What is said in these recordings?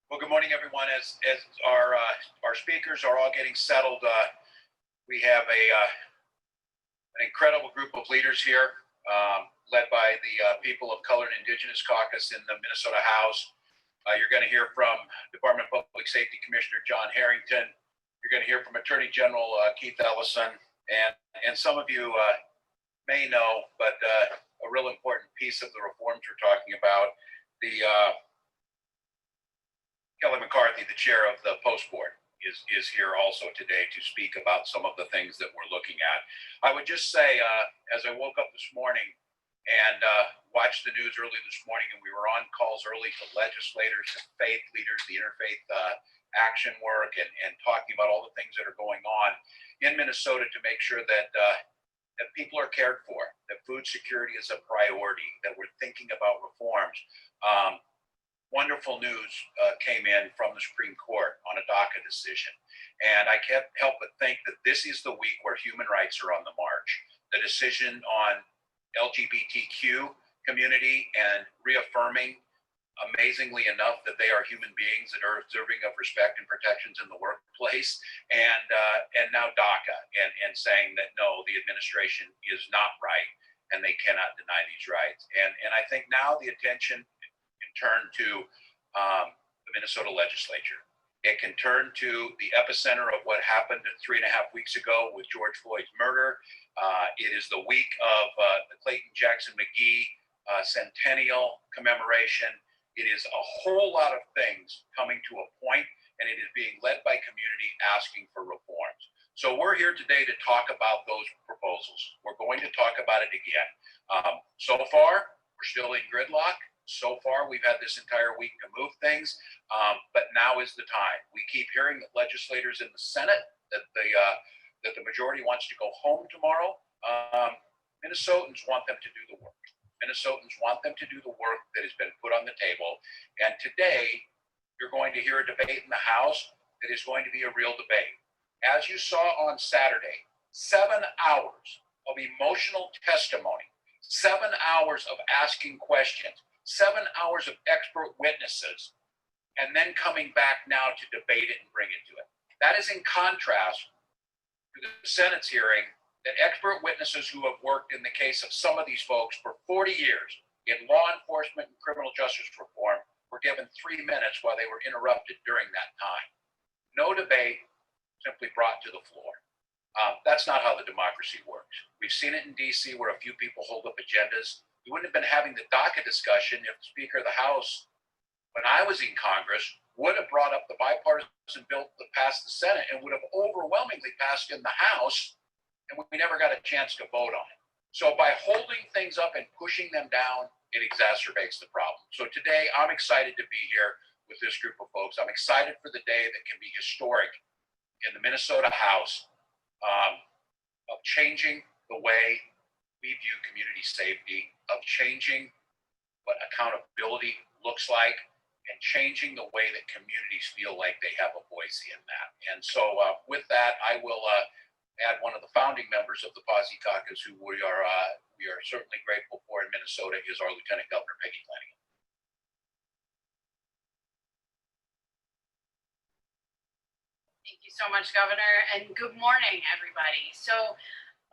Well, good morning, everyone. As our speakers are all getting settled, we have an incredible group of leaders here, led by the People of Color and Indigenous Caucus in the Minnesota House. You're going to hear from Department of Public Safety Commissioner John Harrington. You're going to hear from Attorney General Keith Ellison, and some of you may know, but a real important piece of the reforms we're talking about, the Kelly McCarthy, the chair of the Post Board, is here also today to speak about some of the things that we're looking at. I would just say, as I woke up this morning and watched the news early this morning, and we were on calls early to legislators, to faith leaders, the interfaith action work, and talking about all the things that are going on in Minnesota to make sure that that people are cared for, that food security is a priority, that we're thinking about reforms. Wonderful news came in from the Supreme Court on a DACA decision. And I can't help but think that this is the week where human rights are on the march. The decision on LGBTQ community and reaffirming, amazingly enough, that they are human beings that are deserving of respect and protections in the workplace, and now DACA, and saying that no, the administration is not right and they cannot deny these rights. And I think now the attention turn to the Minnesota legislature. It can turn to the epicenter of what happened 3.5 weeks ago with George Floyd's murder. It is the week of the Clayton Jackson McGee centennial commemoration. It is a whole lot of things coming to a point, and it is being led by community asking for reforms. So we're here today to talk about those proposals. We're going to talk about it again. So far, we're still in gridlock. So far, we've had this entire week to move things, but now is the time. We keep hearing that legislators in the Senate, that the majority wants to go home tomorrow. Minnesotans want them to do the work. Minnesotans want them to do the work that has been put on the table. And today, you're going to hear a debate in the House that is going to be a real debate. As you saw on Saturday, 7 hours of emotional testimony, 7 hours of asking questions, 7 hours of expert witnesses, and then coming back now to debate it and bring it to it. That is in contrast to the Senate's hearing that expert witnesses who have worked in the case of some of these folks for 40 years in law enforcement and criminal justice reform were given 3 minutes while they were interrupted during that time. No debate, simply brought to the floor. That's not how the democracy works. We've seen it in DC where a few people hold up agendas. We wouldn't have been having the DACA discussion if the Speaker of the House, when I was in Congress, would have brought up the bipartisan bill that passed the Senate and would have overwhelmingly passed in the House, and we never got a chance to vote on it. So by holding things up and pushing them down, it exacerbates the problem. So today, I'm excited to be here with this group of folks. I'm excited for the day that can be historic in the Minnesota House, of changing the way we view community safety, of changing what accountability looks like, and changing the way that communities feel like they have a voice in that. And so with that, I will add one of the founding members of the Posse Caucus, who we are certainly grateful for in Minnesota, is our Lieutenant Governor Peggy Flanagan. Thank you so much, Governor, and good morning, everybody. So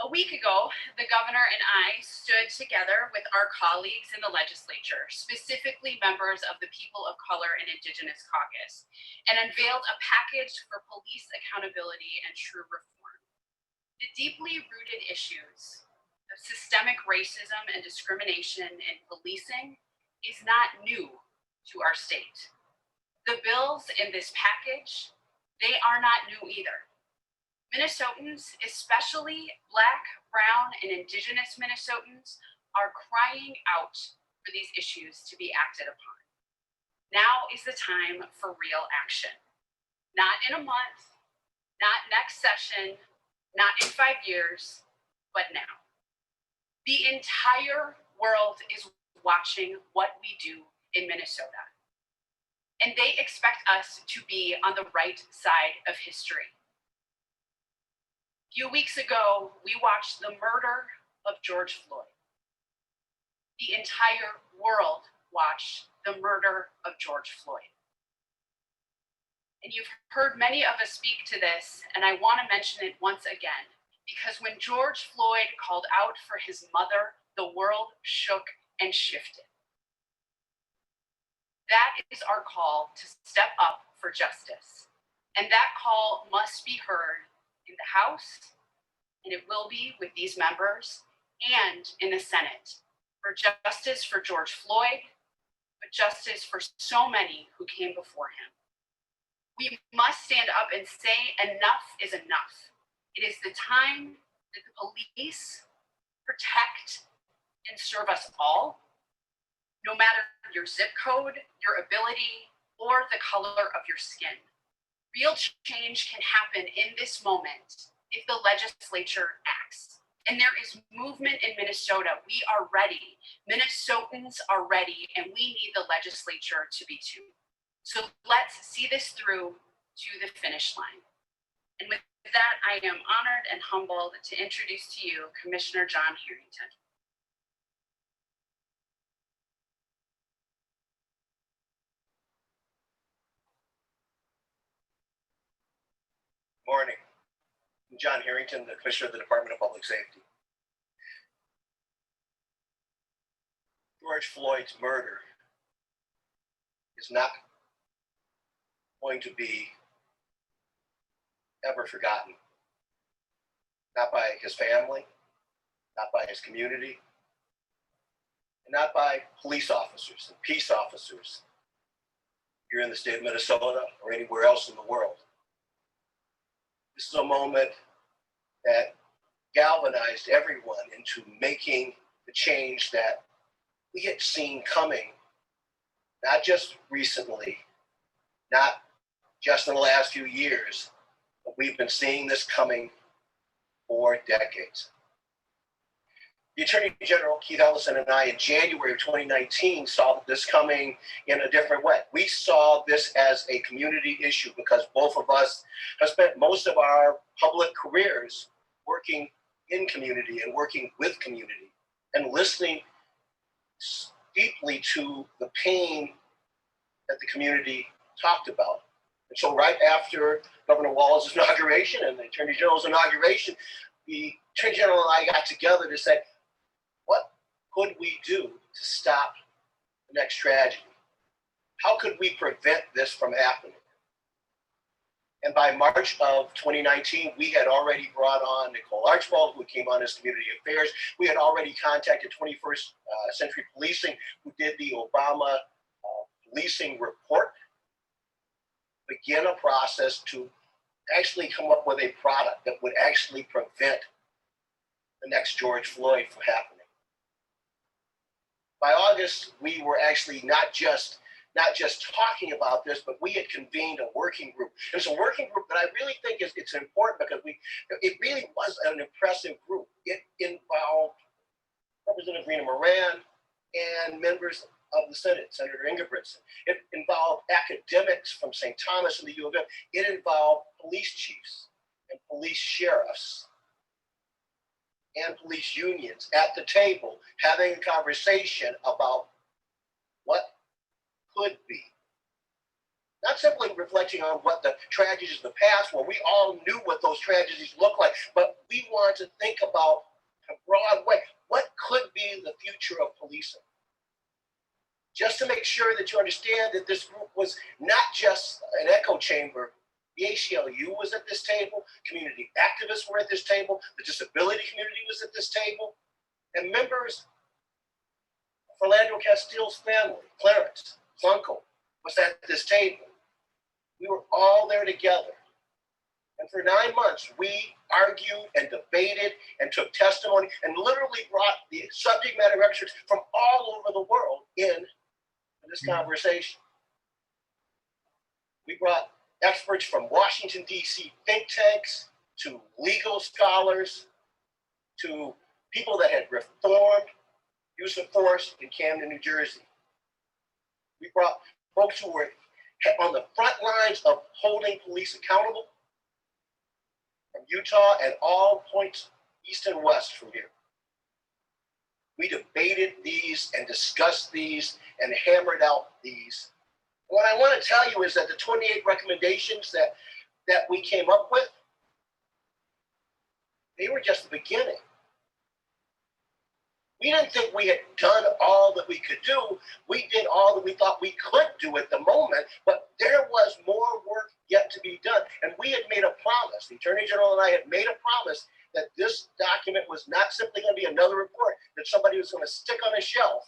a week ago, the governor and I stood together with our colleagues in the legislature, specifically members of the People of Color and Indigenous Caucus, and unveiled a package for police accountability and true reform. The deeply rooted issues of systemic racism and discrimination in policing is not new to our state. The bills in this package, they are not new either. Minnesotans, especially Black, Brown, and Indigenous Minnesotans, are crying out for these issues to be acted upon. Now is the time for real action. Not in a month, not next session, not in 5 years, but now. The entire world is watching what we do in Minnesota, and they expect us to be on the right side of history. A few weeks ago, we watched the murder of George Floyd. The entire world watched the murder of George Floyd. And you've heard many of us speak to this, and I want to mention it once again, because when George Floyd called out for his mother, the world shook and shifted. That is our call to step up for justice. And that call must be heard in the House, and it will be with these members, and in the Senate, for justice for George Floyd, but justice for so many who came before him. We must stand up and say enough is enough. It is the time that the police protect and serve us all, no matter your zip code, your ability, or the color of your skin. Real change can happen in this moment if the legislature acts. And there is movement in Minnesota. We are ready. Minnesotans are ready, and we need the legislature to be too. So let's see this through to the finish line. And with that, I am honored and humbled to introduce to you Commissioner John Harrington. Morning. I'm John Harrington, the Commissioner of the Department of Public Safety. George Floyd's murder is not going to be ever forgotten. Not by his family, not by his community, and not by police officers and peace officers here in the state of Minnesota or anywhere else in the world. This is a moment that galvanized everyone into making the change that we had seen coming, not just recently, not just in the last few years, but we've been seeing this coming for decades. The Attorney General, Keith Ellison, and I in January of 2019 saw this coming in a different way. We saw this as a community issue because both of us have spent most of our public careers working in community and working with community and listening deeply to the pain that the community talked about. And so right after Governor Walz's inauguration and the Attorney General's inauguration, the Attorney General and I got together to say, what could we do to stop the next tragedy? How could we prevent this from happening? And by March of 2019, we had already brought on Nicole Archibald, who came on as Community Affairs. We had already contacted 21st Century Policing, who did the Obama policing report, begin a process to actually come up with a product that would actually prevent the next George Floyd from happening. By August, we were actually not just talking about this, but we had convened a working group. It was a working group that I really think it's important because it really was an impressive group. It involved Representative Rena Moran and members of the Senate, Senator Ingebrigtsen. It involved academics from St. Thomas and the U of M. It involved police chiefs and police sheriffs and police unions at the table having a conversation about what could be. Not simply reflecting on what the tragedies of the past were. We all knew what those tragedies looked like, but we wanted to think about a broad way, what could be the future of policing? Just to make sure that you understand that this group was not just an echo chamber. The ACLU was at this table, community activists were at this table, the disability community was at this table, and members of Philando Castile's family, Clarence, Uncle, was at this table. We were all there together. And for 9 months, we argued and debated and took testimony and literally brought the subject matter experts from all over the world in this conversation. We brought experts from Washington, D.C. think tanks, to legal scholars, to people that had reformed use of force in Camden, New Jersey. We brought folks who were on the front lines of holding police accountable from Utah and all points east and west from here. We debated these and discussed these and hammered out these What I want to tell you is that the 28 recommendations that we came up with, they were just the beginning. We didn't think we had done all that we could do. We did all that we thought we could do at the moment, but there was more work yet to be done. And we had made a promise. The Attorney General and I had made a promise that this document was not simply going to be another report that somebody was going to stick on a shelf.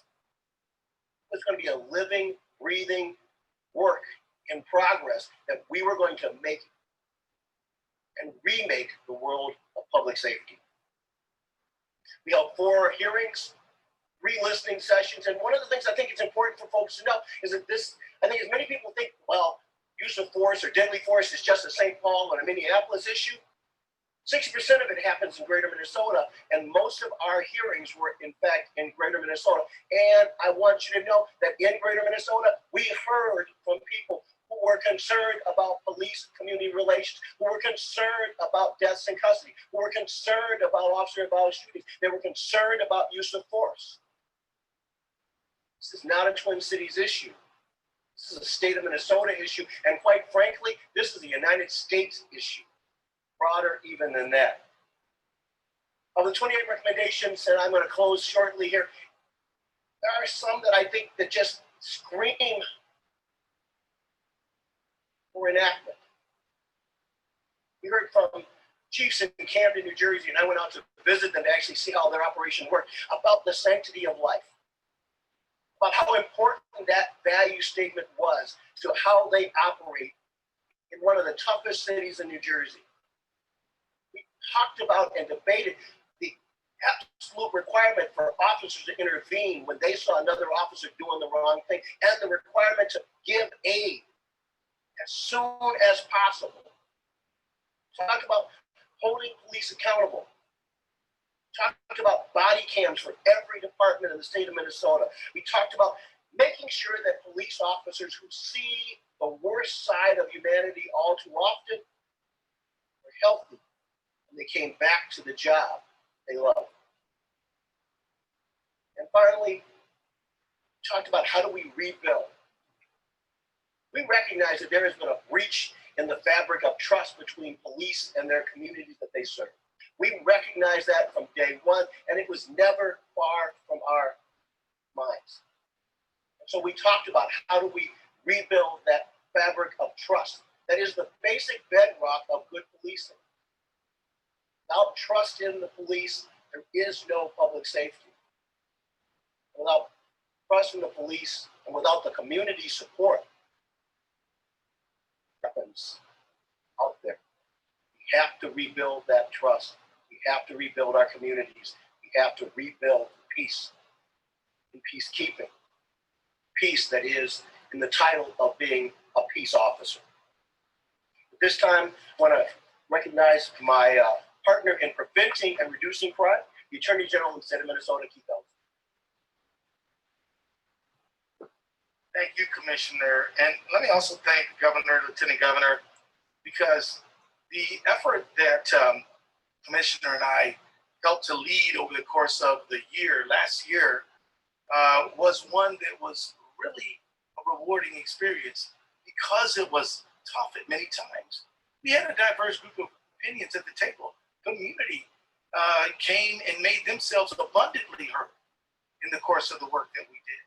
It was going to be a living, breathing work in progress that we were going to make and remake the world of public safety. We held 4 hearings, 3 listening sessions, and one of the things I think it's important for folks to know is that I think as many people think, well, use of force or deadly force is just a St. Paul and a Minneapolis issue. 60% of it happens in Greater Minnesota, and most of our hearings were, in fact, in Greater Minnesota. And I want you to know that in Greater Minnesota, we heard from people who were concerned about police-community relations, who were concerned about deaths in custody, who were concerned about officer-involved shootings. They were concerned about use of force. This is not a Twin Cities issue. This is a state of Minnesota issue, and quite frankly, this is a United States issue, broader even than that. Of the 28 recommendations, and I'm going to close shortly here, there are some that I think that just scream for enactment. We heard from chiefs in Camden, New Jersey, and I went out to visit them to actually see how their operation worked, about the sanctity of life, about how important that value statement was to how they operate in one of the toughest cities in New Jersey. We talked about and debated the absolute requirement for officers to intervene when they saw another officer doing the wrong thing, and the requirement to give aid as soon as possible. Talk about holding police accountable. Talked about body cams for every department in the state of Minnesota. We talked about making sure that police officers who see the worst side of humanity all too often were healthy when they came back to the job they love. And finally, we talked about how do we rebuild. We recognize that there has been a breach in the fabric of trust between police and their communities that they serve. We recognize that from day one, and it was never far from our minds. So we talked about how do we rebuild that fabric of trust. That is the basic bedrock of good policing. Without trust in the police, there is no public safety. Without trust in the police and without the community support, weapons out there. We have to rebuild that trust. We have to rebuild our communities. We have to rebuild peace and peacekeeping. Peace that is in the title of being a peace officer. This time, I want to recognize my partner in preventing and reducing crime, the Attorney General of the state of Minnesota, Keith Walz. Thank you, Commissioner. And let me also thank Governor, Lieutenant Governor, because the effort that Commissioner and I helped to lead over the course of the year, last year, was one that was really a rewarding experience because it was tough at many times. We had a diverse group of opinions at the table. Community came and made themselves abundantly heard in the course of the work that we did.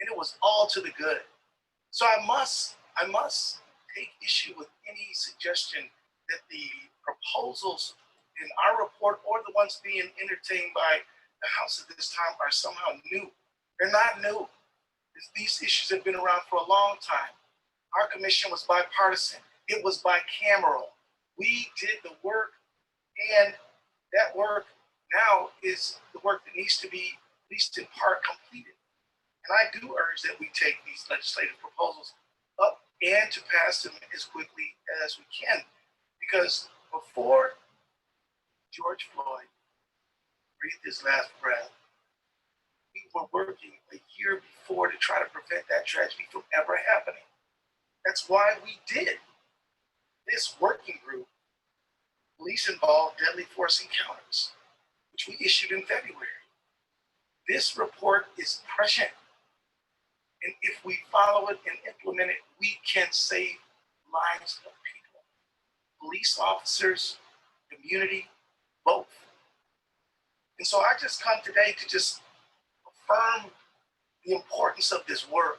And it was all to the good. So I must take issue with any suggestion that the proposals in our report or the ones being entertained by the House at this time are somehow new. They're not new. These issues have been around for a long time. Our commission was bipartisan. It was bicameral. We did the work, and that work now is the work that needs to be, at least in part, completed. And I do urge that we take these legislative proposals up and to pass them as quickly as we can. Because before George Floyd breathed his last breath, we were working a year before to try to prevent that tragedy from ever happening. That's why we did this working group, Police Involved Deadly Force Encounters, which we issued in February. This report is prescient. And if we follow it and implement it, we can save lives of people. Police officers, community, both. And so I just come today to just affirm the importance of this work,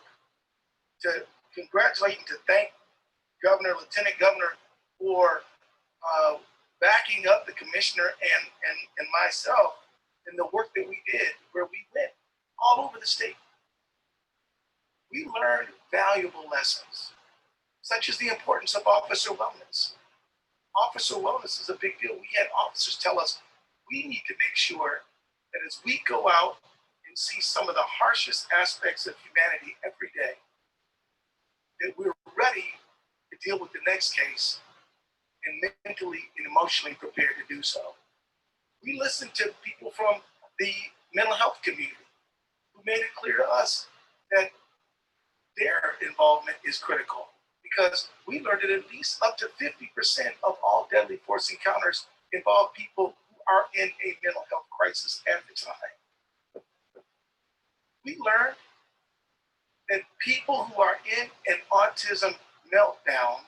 to congratulate and to thank Governor, Lieutenant Governor for backing up the commissioner and myself in the work that we did, where we went all over the state. We learned valuable lessons, such as the importance of officer wellness. Officer wellness is a big deal. We had officers tell us we need to make sure that as we go out and see some of the harshest aspects of humanity every day, that we're ready to deal with the next case and mentally and emotionally prepared to do so. We listened to people from the mental health community who made it clear to us that their involvement is critical, because we learned that at least up to 50% of all deadly force encounters involve people who are in a mental health crisis at the time. We learned that people who are in an autism meltdown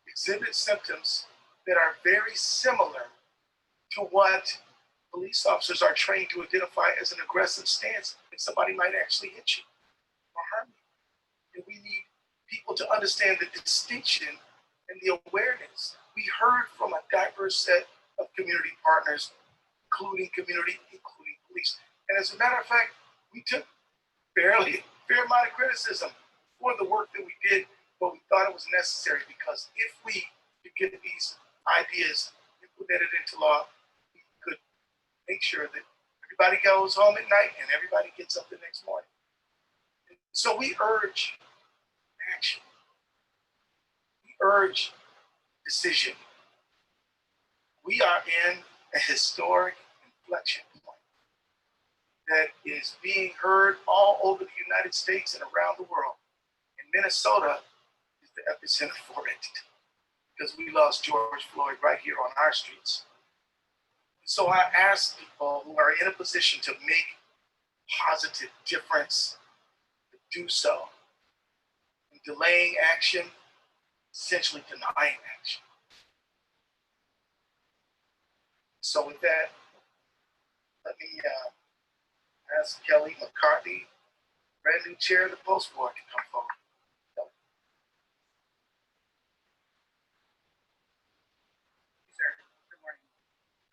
exhibit symptoms that are very similar to what police officers are trained to identify as an aggressive stance, and somebody might actually hit you or harm you. And we need people to understand the distinction and the awareness. We heard from a diverse set of community partners, including police. And as a matter of fact, we took fair amount of criticism for the work that we did, but we thought it was necessary, because if we could get these ideas implemented into law, we could make sure that everybody goes home at night and everybody gets up the next morning. So we urge action. We urge decision. We are in a historic inflection point that is being heard all over the United States and around the world. And Minnesota is the epicenter for it, because we lost George Floyd right here on our streets. So I ask people who are in a position to make positive difference to do so. And delaying action, essentially denying action. So with that, let me ask Kelly McCarthy, brand new chair of the Post Board, to come forward. Sir, good morning.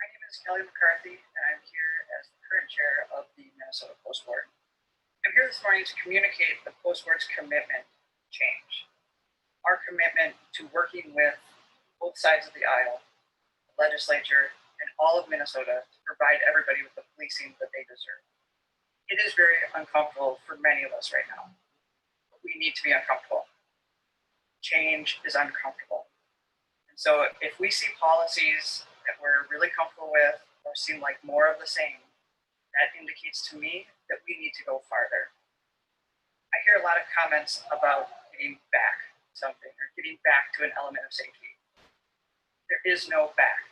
My name is Kelly McCarthy, and I'm here as the current chair of the Minnesota Post Board. I'm here this morning to communicate the Post Board's commitment to change. Our commitment to working with both sides of the aisle, the legislature, and all of Minnesota to provide everybody with the policing that they deserve. It is very uncomfortable for many of us right now, but we need to be uncomfortable. Change is uncomfortable. And so if we see policies that we're really comfortable with or seem like more of the same, that indicates to me that we need to go farther. I hear a lot of comments about getting back something or getting back to an element of safety. There is no back.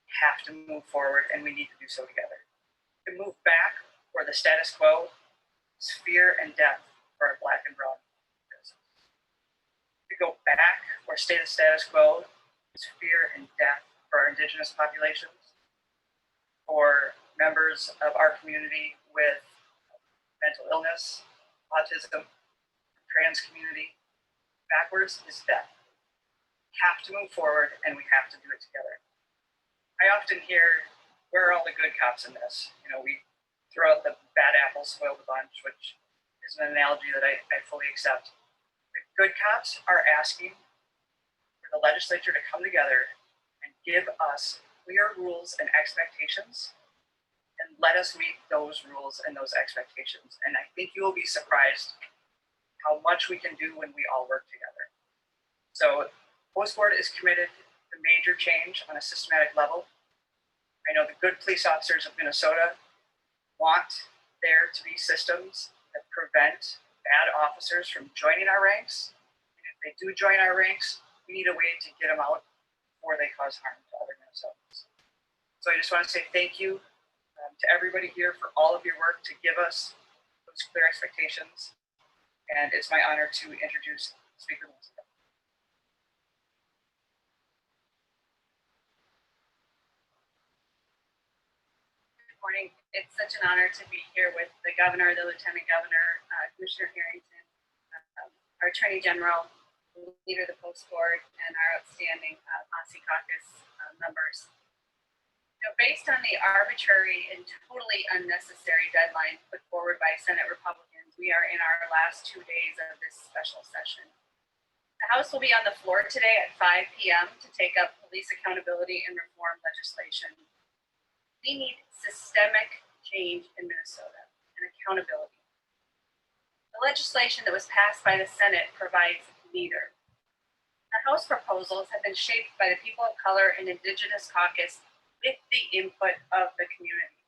We have to move forward, and we need to do so together. To move back or the status quo is fear and death for our Black and brown citizens. To go back or stay the status quo is fear and death for our Indigenous populations, for members of our community with mental illness, autism, trans community. Backwards is death. We have to move forward, and we have to do it together. I often hear, where are all the good cops in this? You know, we throw out the bad apples spoil the bunch, which is an analogy that I fully accept. The good cops are asking for the legislature to come together and give us clear rules and expectations, and let us meet those rules and those expectations. And I think you will be surprised how much we can do when we all work together. So Post Board is committed to major change on a systematic level. I know the good police officers of Minnesota want there to be systems that prevent bad officers from joining our ranks. And if they do join our ranks, we need a way to get them out before they cause harm to other Minnesotans. So I just want to say thank you to everybody here for all of your work to give us those clear expectations. And it's my honor to introduce Speaker Walz. Good morning. It's such an honor to be here with the governor, the lieutenant governor, Commissioner Harrington, our attorney general, the leader of the post board, and our outstanding Posse Caucus members. Based on the arbitrary and totally unnecessary deadline put forward by Senate Republicans, we are in our last 2 days of this special session. The House will be on the floor today at 5 p.m. to take up police accountability and reform legislation. We need systemic change in Minnesota and accountability. The legislation that was passed by the Senate provides neither. The House proposals have been shaped by the people of color and Indigenous caucus with the input of the community.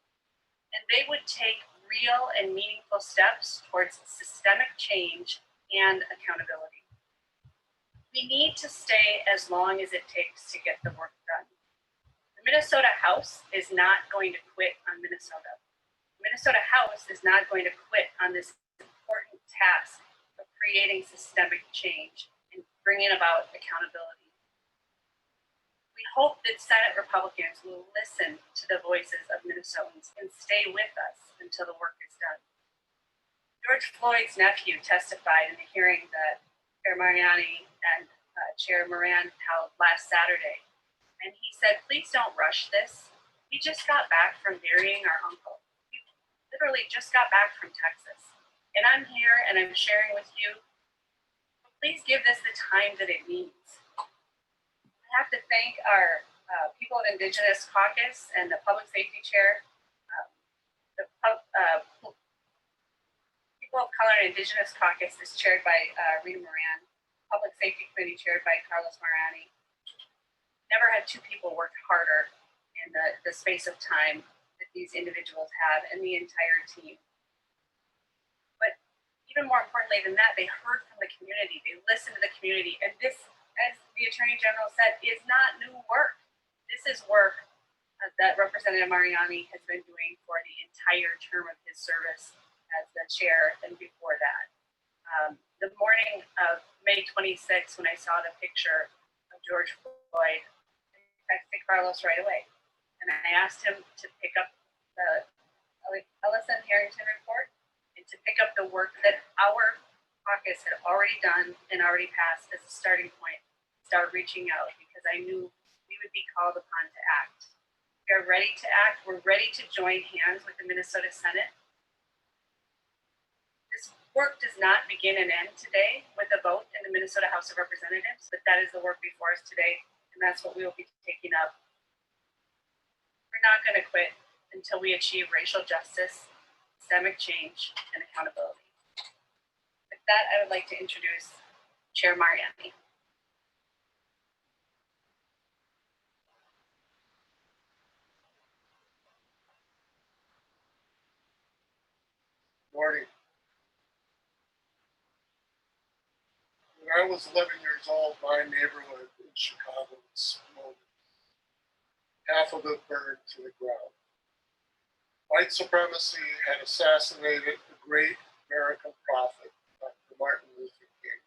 And they would take real and meaningful steps towards systemic change and accountability. We need to stay as long as it takes to get the work done. The Minnesota House is not going to quit on Minnesota. The Minnesota House is not going to quit on this important task of creating systemic change and bringing about accountability. We hope that Senate Republicans will listen to the voices of Minnesotans and stay with us until the work is done. George Floyd's nephew testified in the hearing that Chair Mariani and Chair Moran held last Saturday. And he said, please don't rush this. We just got back from burying our uncle. We literally just got back from Texas. And I'm here and I'm sharing with you. Please give this the time that it needs. I have to thank our People of Indigenous Caucus and the Public Safety Chair, People of Color and Indigenous Caucus is chaired by Rita Moran, Public Safety Committee chaired by Carlos Marani. Never had two people worked harder in the space of time that these individuals have and the entire team. But even more importantly than that, they heard from the community, they listened to the community, and this, as the Attorney General said, is not new work. This is work that Representative Mariani has been doing for the entire term of his service as the chair and before that. The morning of May 26th, when I saw the picture of George Floyd, I texted Carlos right away. And I asked him to pick up the Ellison Harrington report and to pick up the work that our caucus had already done and already passed as a starting point. Start reaching out because I knew we would be called upon to act. We are ready to act. We're ready to join hands with the Minnesota Senate. This work does not begin and end today with a vote in the Minnesota House of Representatives, but that is the work before us today, and that's what we will be taking up. We're not going to quit until we achieve racial justice, systemic change, and accountability. With that, I would like to introduce Chair Mariani. Morning. When I was 11 years old, my neighborhood in Chicago exploded. Half of it burned to the ground. White supremacy had assassinated the great American prophet, Dr. Martin Luther King.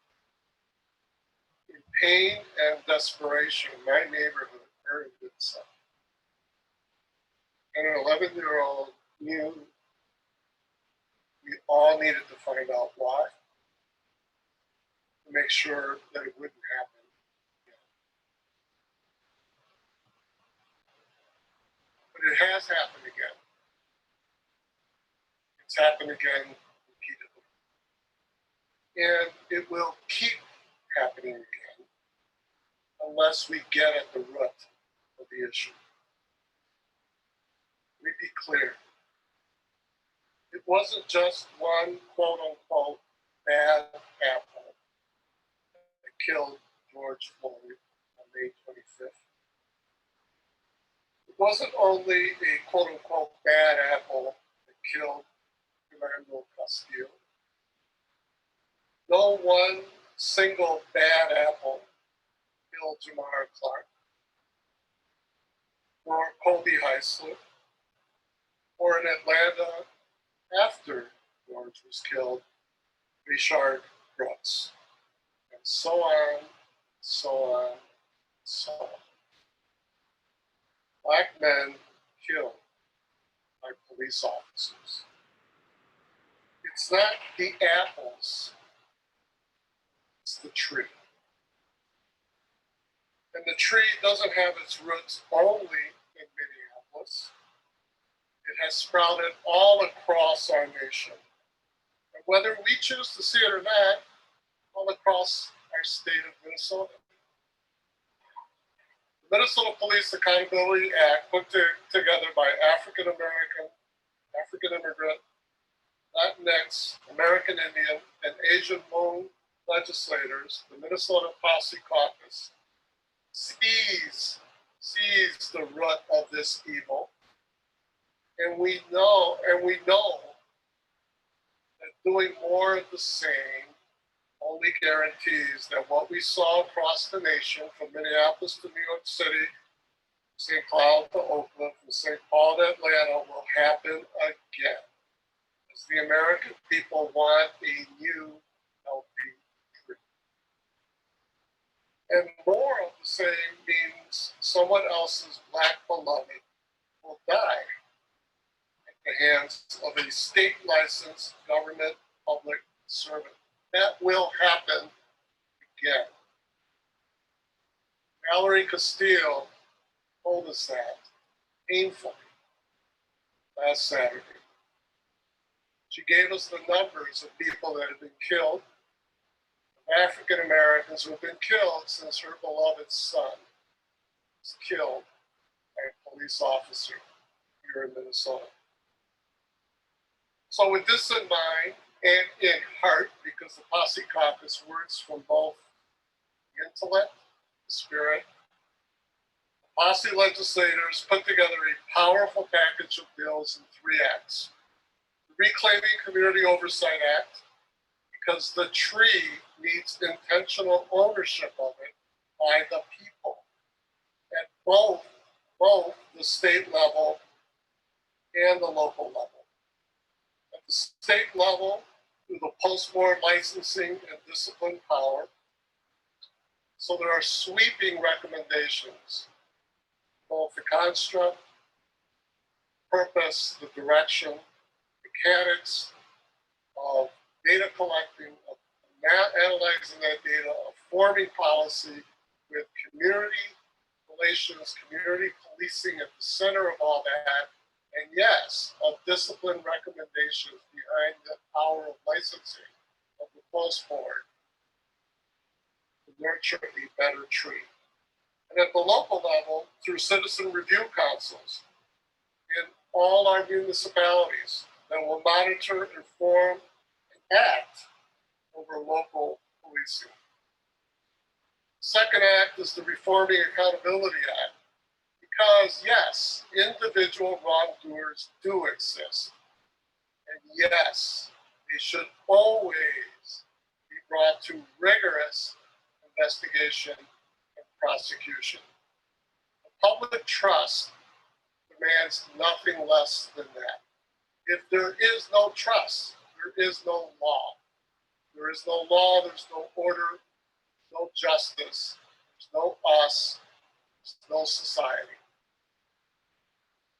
In pain and desperation, my neighborhood burned itself. And an 11-year-old knew we all needed to find out why, to make sure that it wouldn't happen again. But it has happened again. It's happened again repeatedly. And it will keep happening again unless we get at the root of the issue. Let me be clear. It wasn't just one quote unquote bad apple that killed George Floyd on May 25th. It wasn't only a quote unquote bad apple that killed Fernando Castillo. No one single bad apple killed Jamar Clark or Kobe Heisler or in Atlanta after George was killed, Richard Brooks, and so on, so on, so on. Black men killed by police officers. It's not the apples, it's the tree. And the tree doesn't have its roots only in Minneapolis. It has sprouted all across our nation. And whether we choose to see it or not, all across our state of Minnesota. The Minnesota Police Accountability Act, put together by African American, African immigrant, Latinx, American Indian, and Asian Hmong legislators, the Minnesota Posse Caucus, sees the root of this evil. And we know that doing more of the same only guarantees that what we saw across the nation, from Minneapolis to New York City, St. Cloud to Oakland, from St. Paul to Atlanta, will happen again. As the American people want a new, healthy tree. And more of the same means someone else's Black beloved will die at the hands of a state licensed government public servant. That will happen again. Valerie Castile told us that painfully last Saturday. She gave us the numbers of people that have been killed, of African Americans who have been killed since her beloved son was killed by a police officer here in Minnesota. So with this in mind, and in heart, because the Posse Caucus works from both the intellect, the spirit, the Posse legislators put together a powerful package of bills in 3 acts. The Reclaiming Community Oversight Act, because the tree needs intentional ownership of it by the people at both the state level and the local level. At the state level, through the post-board licensing and discipline power. So there are sweeping recommendations, both the construct, purpose, the direction, mechanics of data collecting, of analyzing that data, of forming policy with community relations, community policing at the center of all that. And yes, of discipline recommendations behind the power of licensing of the post board to nurture a better tree. And at the local level, through citizen review councils in all our municipalities that will monitor, inform, and act over local policing. Second act is the Reforming Accountability Act. Because yes, individual wrongdoers do exist. And yes, they should always be brought to rigorous investigation and prosecution. The public trust demands nothing less than that. If there is no trust, there is no law. There is no law, there's no order, no justice, there's no us, there's no society.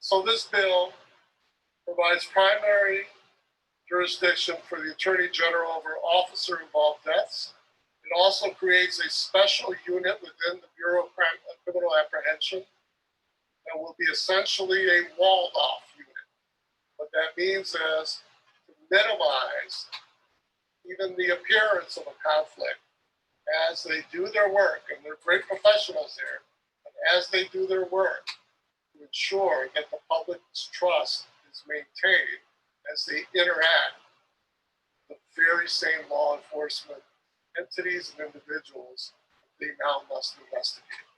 So this bill provides primary jurisdiction for the Attorney General over officer-involved deaths. It also creates a special unit within the Bureau of Criminal Apprehension that will be essentially a walled-off unit. What that means is to minimize even the appearance of a conflict as they do their work, and they're great professionals there, but as they do their work, to ensure that the public's trust is maintained as they interact with the very same law enforcement entities and individuals they now must investigate.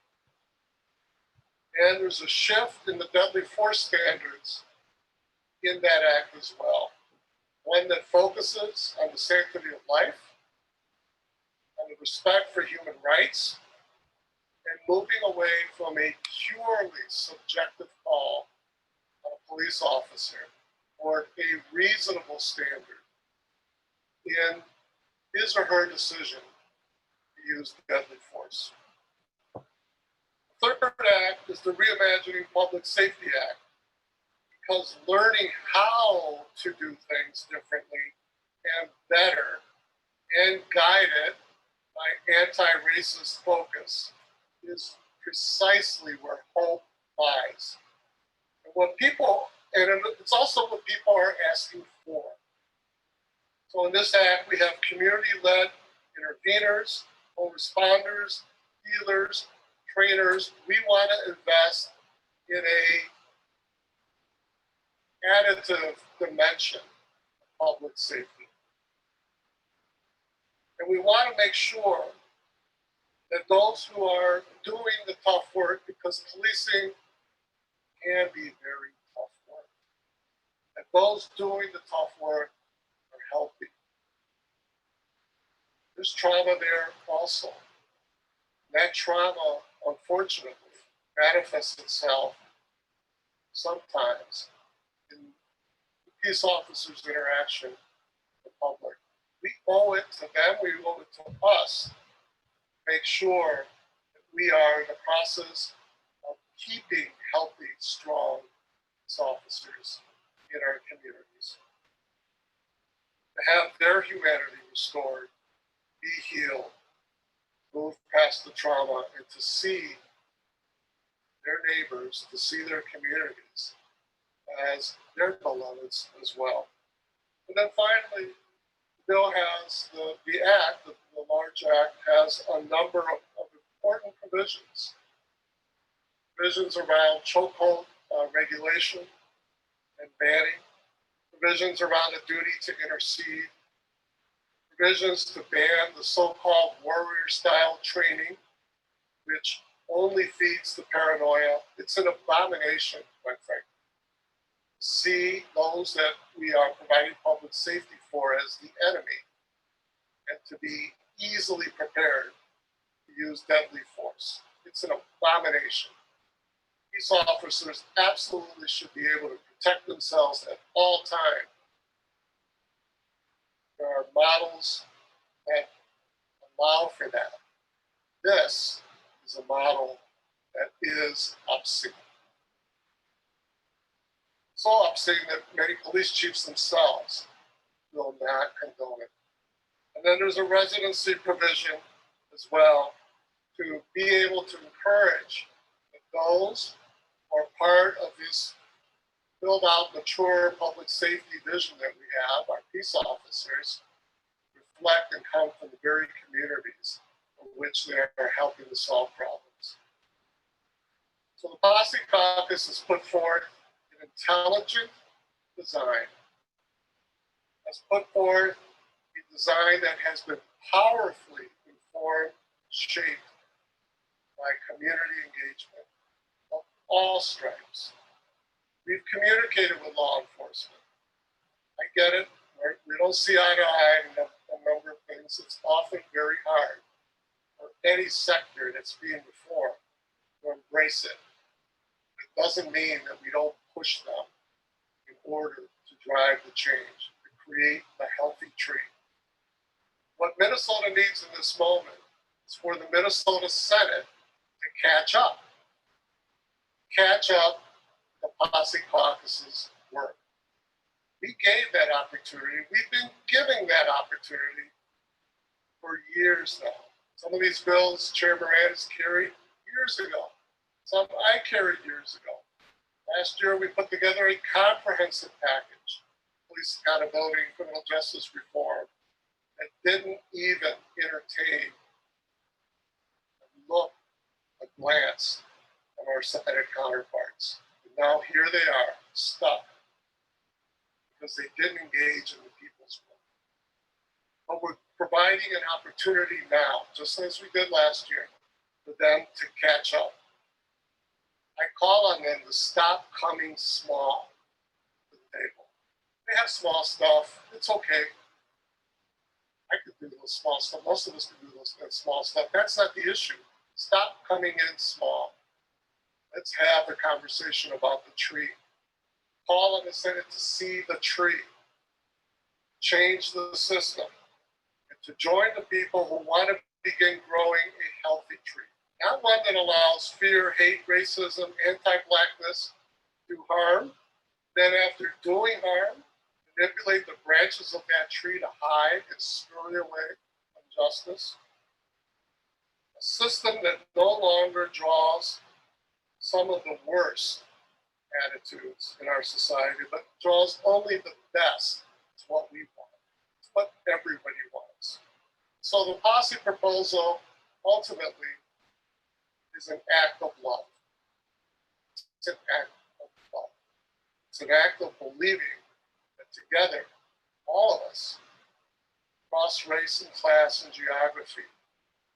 And there's a shift in the deadly force standards in that act as well. One that focuses on the sanctity of life, on the respect for human rights, and moving away from a purely subjective call on a police officer toward a reasonable standard in his or her decision to use deadly force. The third act is the Reimagining Public Safety Act, because learning how to do things differently and better and guided by anti-racist focus is precisely where hope lies. And it's also what people are asking for. So in this act, we have community-led interveners, co-responders, healers, trainers. We want to invest in a additive dimension of public safety. And we want to make sure that those who are doing the tough work, because policing can be very tough work, that those doing the tough work are healthy. There's trauma there also. That trauma, unfortunately, manifests itself sometimes in the peace officers' interaction with the public. We owe it to them, we owe it to us, to make sure that we are in the process of keeping healthy, strong peace officers in our communities. To have their humanity restored, be healed, move past the trauma, and to see their neighbors, to see their communities as their beloveds as well. And then finally, the bill has the act, the large act, has a number of important provisions. Provisions around chokehold regulation and banning, provisions around the duty to intercede, provisions to ban the so-called warrior-style training, which only feeds the paranoia. It's an abomination, quite frankly. See those that we are providing public safety for as the enemy, and to be easily prepared to use deadly force. It's an abomination. Peace officers absolutely should be able to protect themselves at all times. There are models that allow for that. This is a model that is obscene. So obscene that many police chiefs themselves will not condone it. And then there's a residency provision as well to be able to encourage that those who are part of this build out mature public safety vision that we have, our peace officers, reflect and come from the very communities in which they are helping to solve problems. So the Posse Caucus has put forth an intelligent design, has put forth a design that has been powerfully informed, shaped by community engagement of all stripes. We've communicated with law enforcement. I get it. We don't see eye to eye on a number of things. It's often very hard for any sector that's being reformed to embrace it. It doesn't mean that we don't push them in order to drive the change, to create a healthy tree. What Minnesota needs in this moment is for the Minnesota Senate to catch up the Posse Caucus's work. We gave that opportunity. We've been giving that opportunity for years now. Some of these bills Chair Moran has carried years ago. Some I carried years ago. Last year, we put together a comprehensive package, police accountability and criminal justice reform, that didn't even entertain a look, a glance of our Senate counterparts. And now here they are, stuck, because they didn't engage in the people's work. But we're providing an opportunity now, just as we did last year, for them to catch up. I call on them to stop coming small to the table. They have small stuff, it's okay. I could do those small stuff. Most of us can do that small stuff. That's not the issue. Stop coming in small. Let's have a conversation about the tree. Call on the Senate to see the tree, change the system, and to join the people who want to begin growing a healthy tree, not one that allows fear, hate, racism, anti-Blackness to harm, then after doing harm, manipulate the branches of that tree to hide and scurry away from justice. A system that no longer draws some of the worst attitudes in our society, but draws only the best. It's what we want. It's what everybody wants. So the posse proposal ultimately is an act of love. It's an act of love. It's an act of believing that together, all of us, across race and class and geography,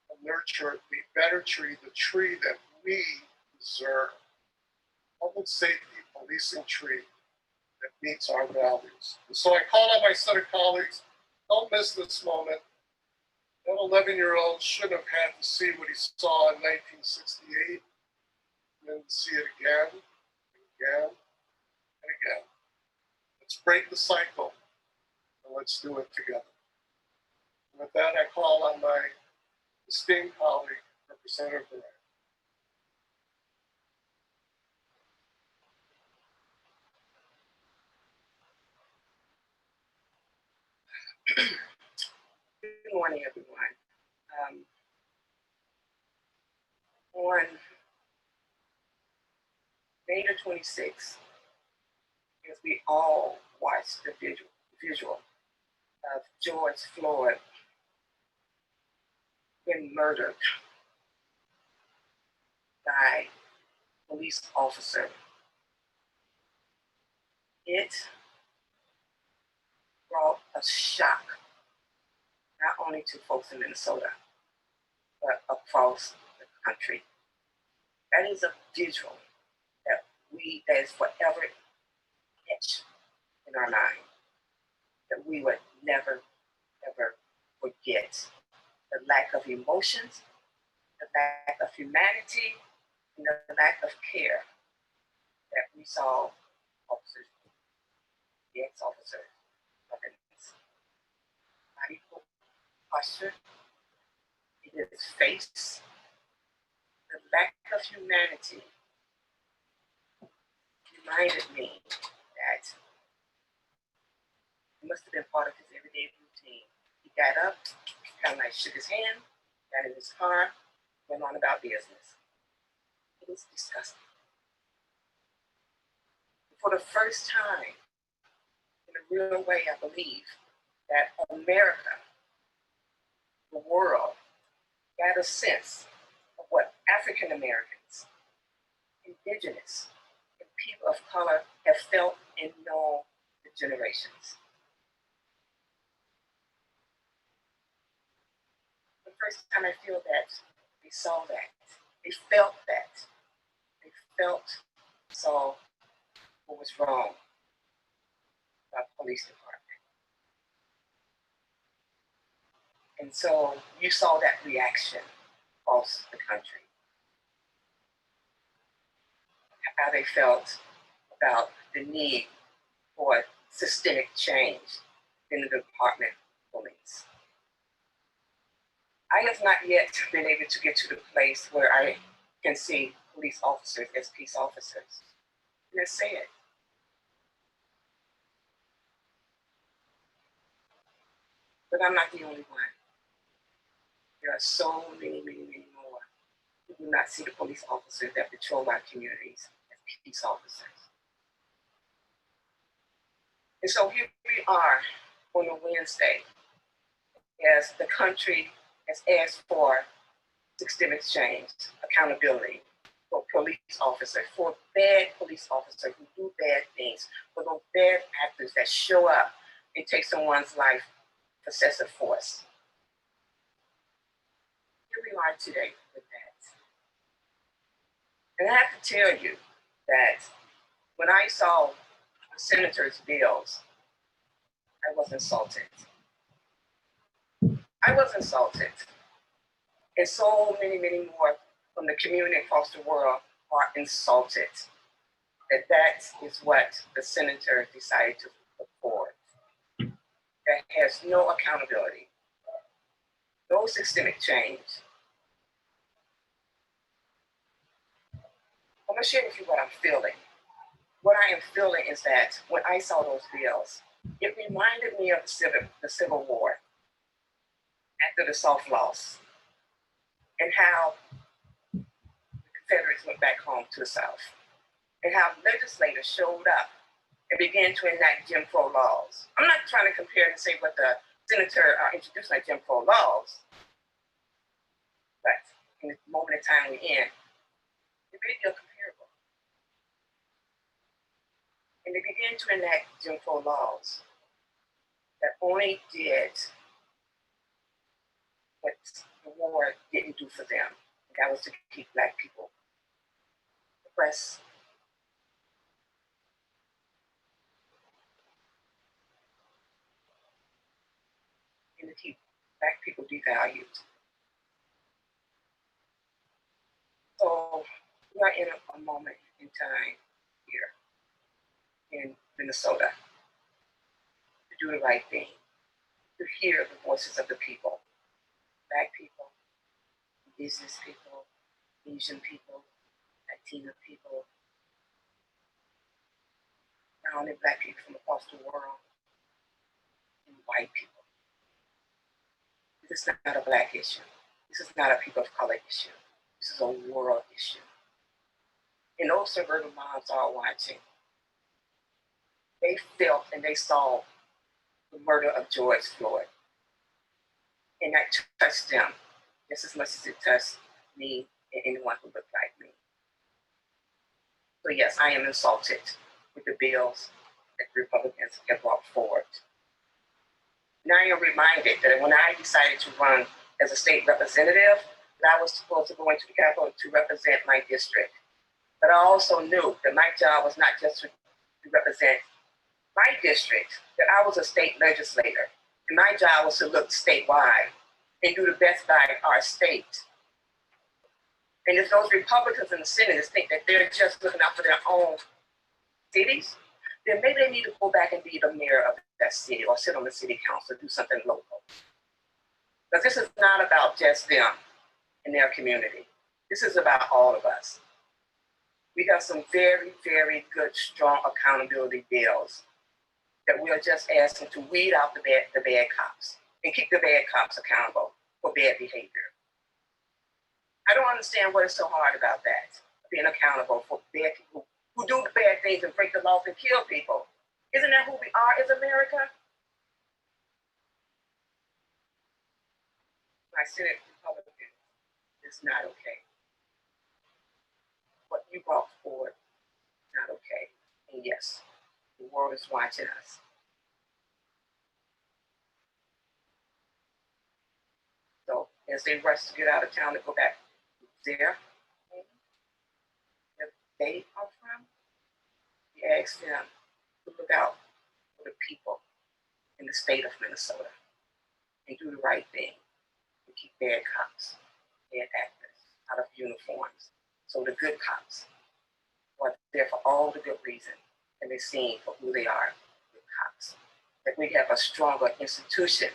will nurture a better tree, the tree that we deserve. Public safety, policing tree that meets our values. And so I call on my Senate colleagues, don't miss this moment. That 11-year-old shouldn't have had to see what he saw in 1968, and then see it again, and again, and again. Let's break the cycle, and let's do it together. And with that, I call on my esteemed colleague, Representative Moran. Good morning, everyone. On May the 26th, as we all watched the visual of George Floyd being murdered by a police officer, it brought a shock not only to folks in Minnesota, but across the country. That is a visual that is forever etched in our mind, that we would never, ever forget. The lack of emotions, the lack of humanity, and the lack of care that we saw officers, the ex-officers, body posture, in his face, the lack of humanity reminded me that it must have been part of his everyday routine. He got up, kind of like shook his hand, got in his car, went on about business. It was disgusting. For the first time, in a real way, I believe that America, the world, got a sense of what African Americans, indigenous, and people of color have felt and known for generations. The first time I feel that, they saw that, they felt that, they saw what was wrong about the police department. And so you saw that reaction across the country. How they felt about the need for systemic change in the Department of Police. I have not yet been able to get to the place where I can see police officers as peace officers. And that's sad. But I'm not the only one. There are so many, many, many more who do not see the police officers that patrol our communities as peace officers. And so here we are on a Wednesday as the country has asked for systemic change, accountability for police officers, for bad police officers who do bad things, for those bad actors that show up and take someone's life for excessive force. Here we are today with that. And I have to tell you that when I saw the senator's bills, I was insulted. I was insulted. And so many, many more from the community across the world are insulted that is what the senator decided to put forward. That has no accountability, no systemic change. I'm gonna share with you what I'm feeling. What I am feeling is that when I saw those bills, it reminded me of the Civil War after the South lost, and how the Confederates went back home to the South, and how legislators showed up and began to enact Jim Crow laws. I'm not trying to compare and say what the senator introduced like Jim Crow laws, but in the moment in time we're in, they really feel comparable. And they began to enact Jim Crow laws that only did what the war didn't do for them. And that was to keep Black people oppressed. And to keep Black people devalued. So we are in a moment in time here in Minnesota to do the right thing, to hear the voices of the people, Black people, business people, Asian people, Latino people, not only Black people from across the world, and white people. This is not a Black issue. This is not a people of color issue. This is a world issue. And those suburban moms are watching. They felt and they saw the murder of George Floyd. And that touched them just as much as it touched me and anyone who looked like me. So yes, I am insulted with the bills that the Republicans have brought forward. Now I am reminded that when I decided to run as a state representative, that I was supposed to go into the Capitol to represent my district. But I also knew that my job was not just to represent my district, that I was a state legislator. And my job was to look statewide and do the best by our state. And if those Republicans in the Senate think that they're just looking out for their own cities, then maybe they need to go back and be the mayor of that city or sit on the city council, do something local. Because this is not about just them and their community. This is about all of us. We have some very, very good, strong accountability bills that we are just asking to weed out the bad cops and keep the bad cops accountable for bad behavior. I don't understand what is so hard about that, being accountable for bad people who do the bad things and break the laws and kill people. Isn't that who we are as America? My Senate Republican is not okay. What you brought forward is not okay. And yes, the world is watching us. So as they rush to get out of town to go back there, where they are from, we ask them to look out for the people in the state of Minnesota and do the right thing and keep bad cops, bad actors out of uniforms. So the good cops are there for all the good reason and they're seen for who they are, good cops. That we have a stronger institution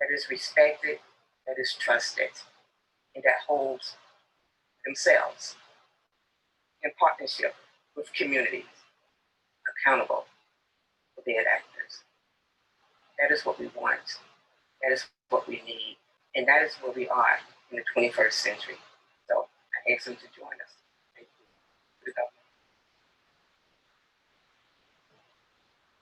that is respected, that is trusted, and that holds themselves in partnership with communities accountable for bad actors. That is what we want. That is what we need. And that is where we are in the 21st century. So I ask them to join us. Thank you.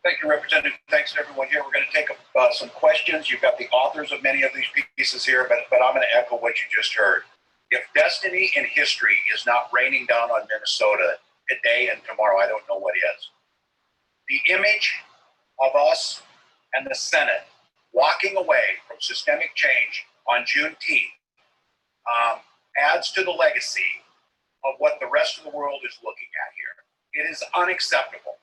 Thank you, Representative. Thanks to everyone here. We're going to take some questions. You've got the authors of many of these pieces here, but I'm going to echo what you just heard. If destiny and history is not raining down on Minnesota today and tomorrow, I don't know what is. The image of us and the Senate walking away from systemic change on Juneteenth adds to the legacy of what the rest of the world is looking at here. It is unacceptable.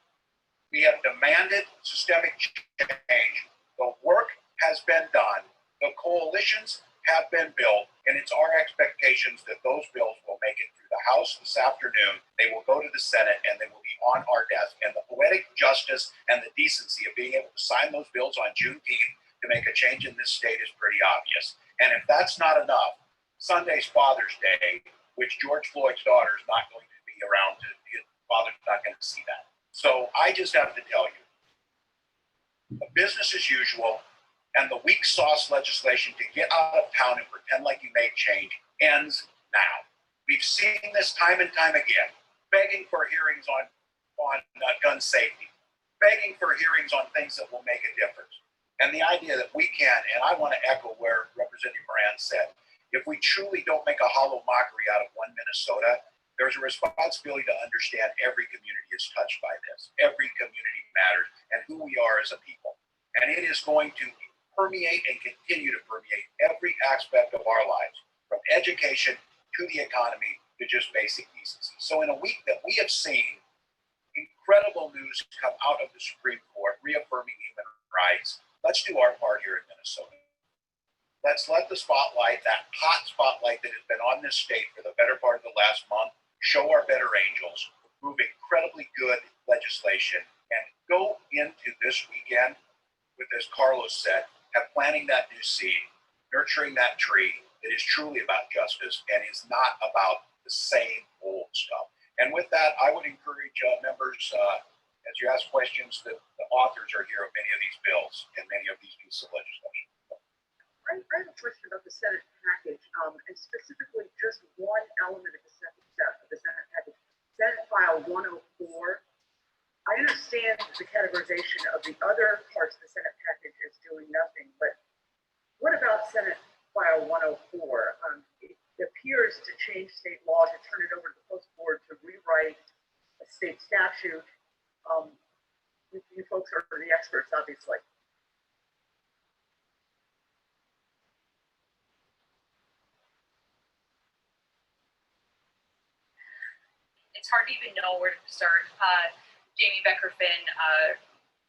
We have demanded systemic change. The work has been done. The coalitions have been built, and it's our expectations that those bills will make it through the House this afternoon. They will go to the Senate, and they will be on our desk. And the poetic justice and the decency of being able to sign those bills on Juneteenth to make a change in this state is pretty obvious. And if that's not enough, Sunday's Father's Day, which George Floyd's daughter is not going to be around to, his father's not going to see that. So I just have to tell you, business as usual, and the weak sauce legislation to get out of town and pretend like you made change ends now. We've seen this time and time again, begging for hearings on gun safety, begging for hearings on things that will make a difference. And the idea that we can, and I want to echo where Representative Moran said, if we truly don't make a hollow mockery out of one Minnesota, there's a responsibility to understand every community is touched by this. Every community matters, and who we are as a people. And it is going to permeate and continue to permeate every aspect of our lives, from education to the economy to just basic decency. So in a week that we have seen incredible news come out of the Supreme Court reaffirming human rights, let's do our part here in Minnesota. Let's let the spotlight, that hot spotlight that has been on this state for the better part of the last month, show our better angels, move incredibly good legislation, and go into this weekend with, as Carlos said, planting that new seed, nurturing that tree that is truly about justice and is not about the same old stuff. And with that, I would encourage members, as you ask questions, that the authors are here of many of these bills and many of these pieces of legislation. I have a question about the Senate package, and specifically just one element of the second step of the Senate package, Senate File 104. I understand the categorization of the other parts of the Senate package as doing nothing, but what about Senate File 104? It appears to change state law, to turn it over to the post board to rewrite a state statute. You folks are the experts, obviously. It's hard to even know where to start. Jamie Becker-Finn,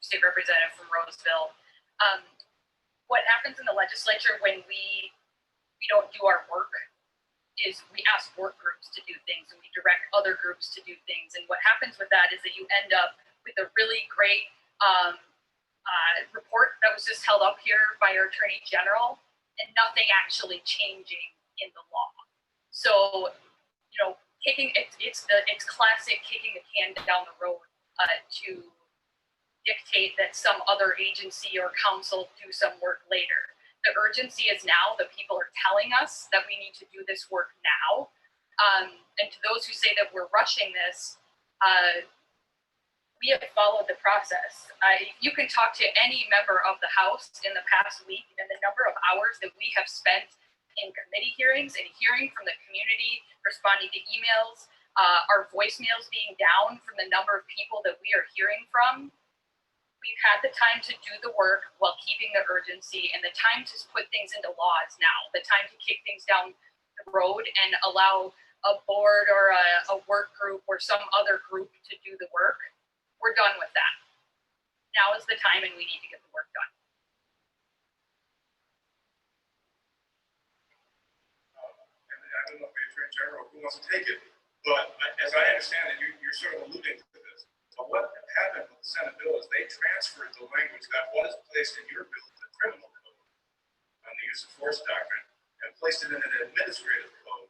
state representative from Roseville. What happens in the legislature when we don't do our work is we ask work groups to do things and we direct other groups to do things. And what happens with that is that you end up with a really great report that was just held up here by our Attorney General and nothing actually changing in the law. So, it's classic kicking the can down the road to dictate that some other agency or council do some work later. The urgency is now. The people are telling us that we need to do this work now. And to those who say that we're rushing this, we have followed the process. You can talk to any member of the House in the past week and the number of hours that we have spent in committee hearings and hearing from the community, responding to emails, our voicemails being down from the number of people that we are hearing from. We've had the time to do the work while keeping the urgency, and the time to put things into law is now. The time to kick things down the road and allow a board or a work group or some other group to do the work. We're done with that. Now is the time, and we need to get the work done. I don't know if the Attorney General who wants to take it, but as I understand it, you're sort of alluding to this. But what happened with the Senate bill is they transferred the language that was placed in your bill, the criminal code, on the use of force doctrine, and placed it in an administrative code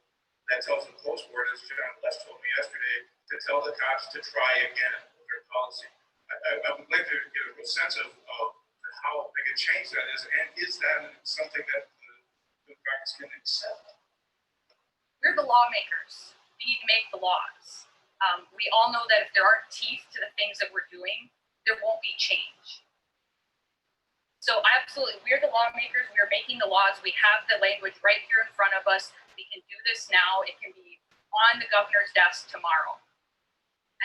that tells the post board, as John Les told me yesterday, to tell the cops to try again with their policy. I would like to get a real sense of how big a change that is, and is that something that the Democrats can accept? We're the lawmakers. We need to make the laws. We all know that if there aren't teeth to the things that we're doing, there won't be change. So absolutely, we're the lawmakers. We're making the laws. We have the language right here in front of us. We can do this now. It can be on the governor's desk tomorrow.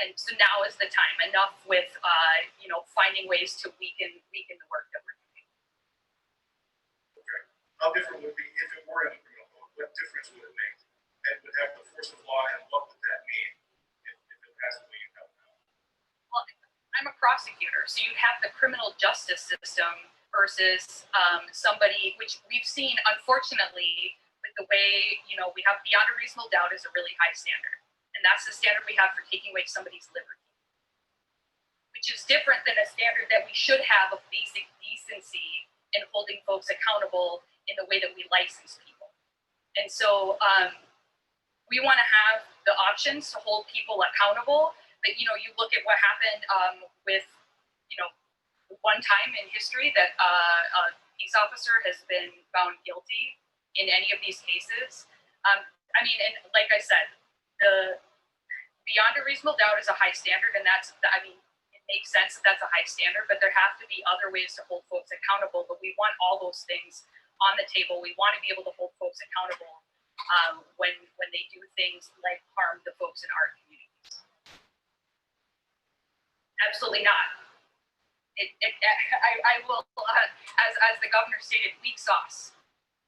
And so now is the time. Enough with finding ways to weaken the work that we're doing. Okay. How different would it be if it were in the criminal code? What difference would it make? And would have the force of law, and what would that mean if it passed the way you have now? Well, I'm a prosecutor, so you'd have the criminal justice system versus somebody, which we've seen, unfortunately, with the way, we have beyond a reasonable doubt is a really high standard. And that's the standard we have for taking away somebody's liberty, which is different than a standard that we should have of basic decency and holding folks accountable in the way that we license people. And so we want to have the options to hold people accountable. But, you look at what happened with, one time in history that a peace officer has been found guilty in any of these cases. And like I said, the beyond a reasonable doubt is a high standard, and it makes sense that that's a high standard, but there have to be other ways to hold folks accountable. But we want all those things on the table. We want to be able to hold folks accountable when they do things like harm the folks in our communities. Absolutely not. I will, as the governor stated, weak sauce.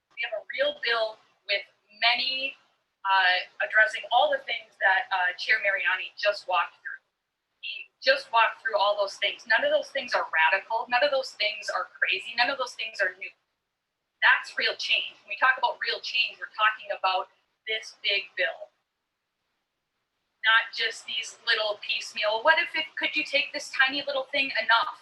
We have a real bill with many addressing all the things that Chair Mariani just walked through. He just walked through all those things. None of those things are radical. None of those things are crazy. None of those things are new. That's real change. When we talk about real change, we're talking about this big bill. Not just these little piecemeal. What if could you take this tiny little thing enough?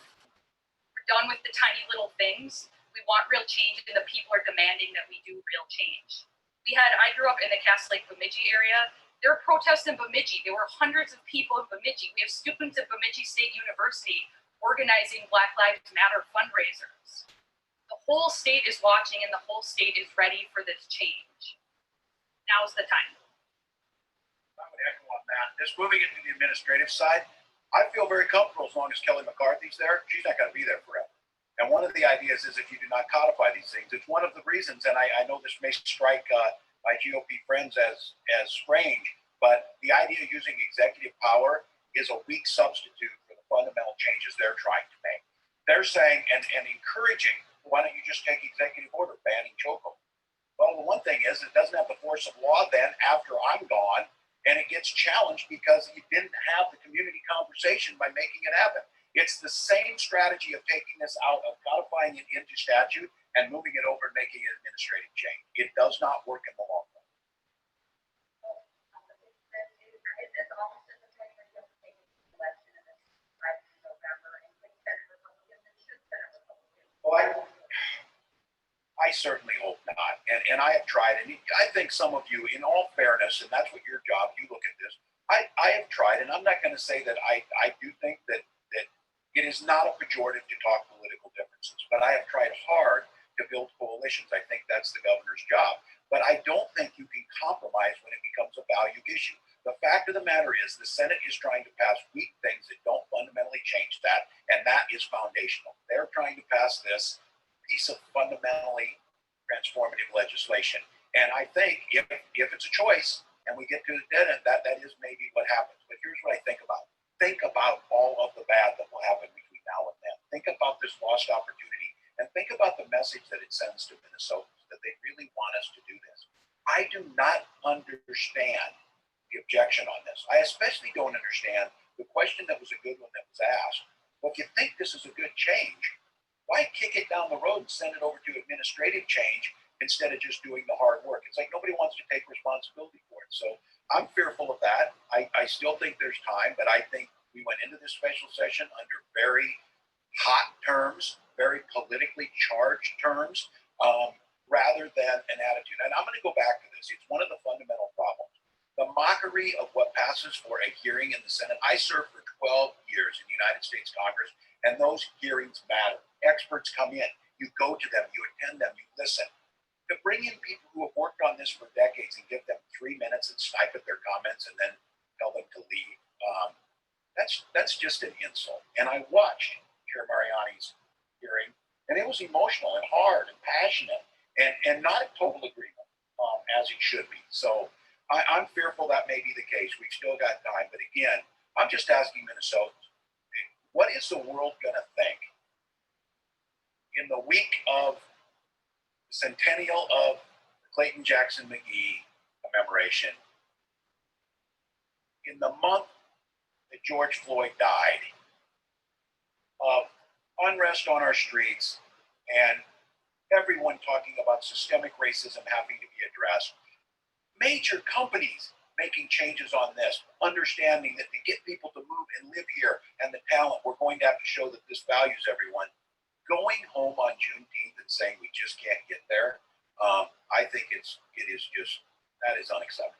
We're done with the tiny little things. We want real change, and the people are demanding that we do real change. I grew up in the Cass Lake Bemidji area. There were protests in Bemidji. There were hundreds of people in Bemidji. We have students at Bemidji State University organizing Black Lives Matter fundraisers. The whole state is watching, and the whole state is ready for this change. Now's the time. I would echo on that. Just moving into the administrative side, I feel very comfortable as long as Kelly McCarthy's there. She's not going to be there forever. And one of the ideas is if you do not codify these things, it's one of the reasons, and I know this may strike my GOP friends as strange, but the idea of using executive power is a weak substitute for the fundamental changes they're trying to make. They're saying and encouraging, why don't you just take executive order banning chokehold? Well, the one thing is it doesn't have the force of law then after I'm gone, and it gets challenged because you didn't have the community conversation by making it happen. It's the same strategy of taking this out, of codifying it into statute and moving it over and making it administrative change. It does not work in the long run. Well, I certainly hope not. And I have tried, and I think some of you, in all fairness, and that's what your job, you look at this, I have tried, and I'm not going to say that I do think that it is not a pejorative to talk political differences, but I have tried hard to build coalitions. I think that's the governor's job. But I don't think you can compromise when it becomes a value issue. The fact of the matter is the Senate is trying to pass weak things that don't fundamentally change that, and that is foundational. They're trying to pass this piece of fundamentally transformative legislation. And I think if it's a choice and we get to the dead end, that is maybe what happens. But here's what I think about. Think about all of the bad that will happen between now and then. Think about this lost opportunity, and think about the message that it sends to Minnesotans, that they really want us to do this. I do not understand the objection on this. I especially don't understand the question that was a good one that was asked. Well, if you think this is a good change, why kick it down the road and send it over to administrative change instead of just doing the hard work? It's like nobody wants to take responsibility for it. So I'm fearful of that. I still think there's time, but I think we went into this special session under very hot terms, very politically charged terms, rather than an attitude. And I'm going to go back to this. It's one of the fundamental problems. The mockery of what passes for a hearing in the Senate. I served for 12 years in the United States Congress, and those hearings matter. Experts come in, you go to them, you attend them, you listen. To bring in people who have worked on this for decades and give them 3 minutes and snipe at their comments and then tell them to leave, that's just an insult. And I watched Chair Mariani's hearing, and it was emotional and hard and passionate and not in total agreement, as it should be. So I'm fearful that may be the case. We've still got time. But again, I'm just asking Minnesotans, what is the world going to think in the week of the centennial of the Clayton Jackson McGee commemoration, in the month that George Floyd died, of unrest on our streets and everyone talking about systemic racism having to be addressed, major companies making changes on this, understanding that to get people to move and live here and the talent, we're going to have to show that this values everyone. going home on Juneteenth and saying we just can't get there, I think it is just, that is unacceptable.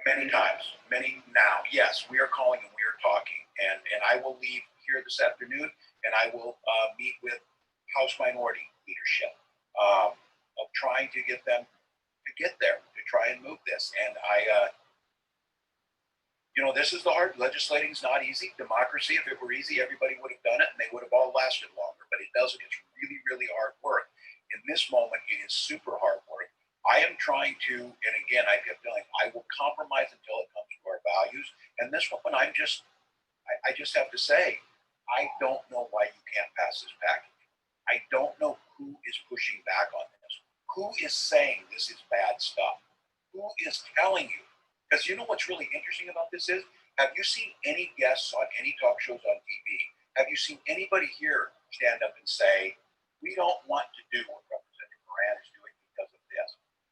Many times, now, yes, we are calling and we are talking, and I will leave here this afternoon, and I will meet with House minority leadership of trying to get them to get there, to try and move this. And this is the hard, legislating is not easy. Democracy, if it were easy, everybody would have done it and they would have all lasted longer, but it doesn't. It's really, really hard work. In this moment, it is super hard work. I am trying to, and again, I kept telling, I will compromise until it comes to our values. And this one, I just have to say, I don't know why you can't pass this package. I don't know who is pushing back on this. Who is saying this is bad stuff? Who is telling you? Because you know what's really interesting about this is, have you seen any guests on any talk shows on TV? Have you seen anybody here stand up and say, we don't want to do what Representative Moran is doing because of this?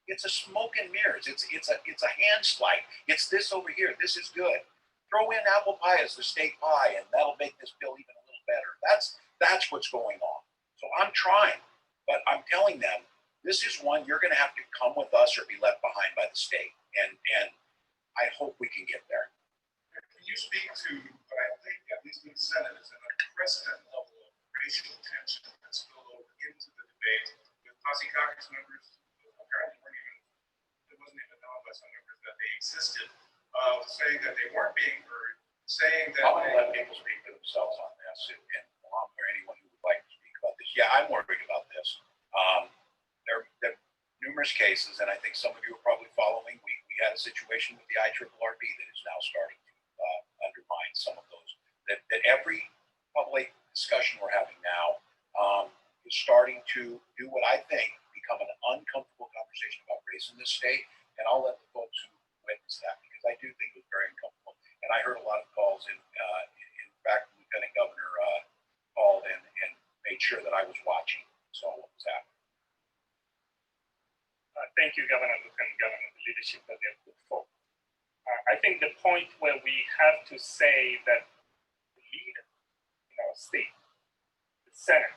It's a smoke and mirrors. It's a hand slide. It's this over here. This is good. Throw in apple pie as the state pie, and that'll make this bill even a little better. That's what's going on. So I'm trying, but I'm telling them, this is one you're going to have to come with us or be left behind by the state. And I hope we can get there. Can you speak to what I think, at least in the Senate, is an unprecedented level of racial tension that spilled over into the debate with Posse Caucus members who apparently it wasn't even known by some members that they existed, saying that they weren't being heard, saying that I'm going to let people speak for themselves on this, and or anyone who would like to speak about this. Yeah, I'm worried about this. There are numerous cases, and I think some of you are probably following. We had a situation with the IRRB that is now starting to undermine some of those. That every public discussion we're having now is starting to do what I think become an uncomfortable conversation about race in this state. And I'll let the folks who witness that, because I do think it was very uncomfortable. And I heard a lot of calls. In fact, the Lieutenant Governor called and made sure that I was watching. So what was happening? Thank you, Governor, Lieutenant Governor, the leadership that they have put forward. I think the point where we have to say that the leader in our state, the Senate,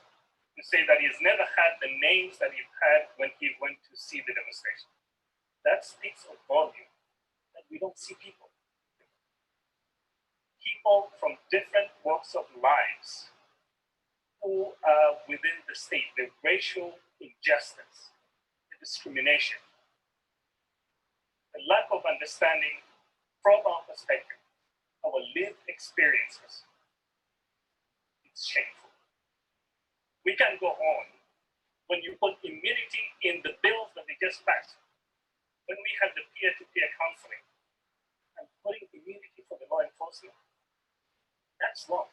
to say that he's never had the names that he had when he went to see the demonstration. That speaks of volume, that we don't see people. People from different walks of lives who are within the state, the racial injustice, discrimination, the lack of understanding from our perspective, our lived experiences. It's shameful. We can go on. When you put immunity in the bills that they just passed, when we had the peer-to-peer counseling and putting immunity for the law enforcement, that's wrong.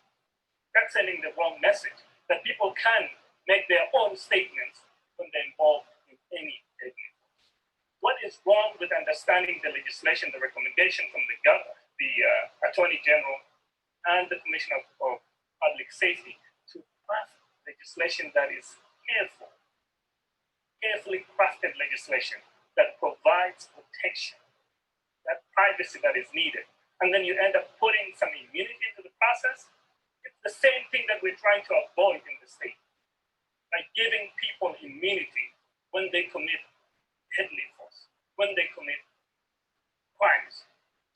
That's sending the wrong message that people can make their own statements when they're involved in any deadly force. What is wrong with understanding the legislation, the recommendation from the governor, the Attorney General, and the Commissioner of Public Safety to craft legislation that is carefully crafted legislation that provides protection, that privacy that is needed, and then you end up putting some immunity into the process? It's the same thing that we're trying to avoid in the state, by giving people immunity when they commit deadly force, when they commit crimes.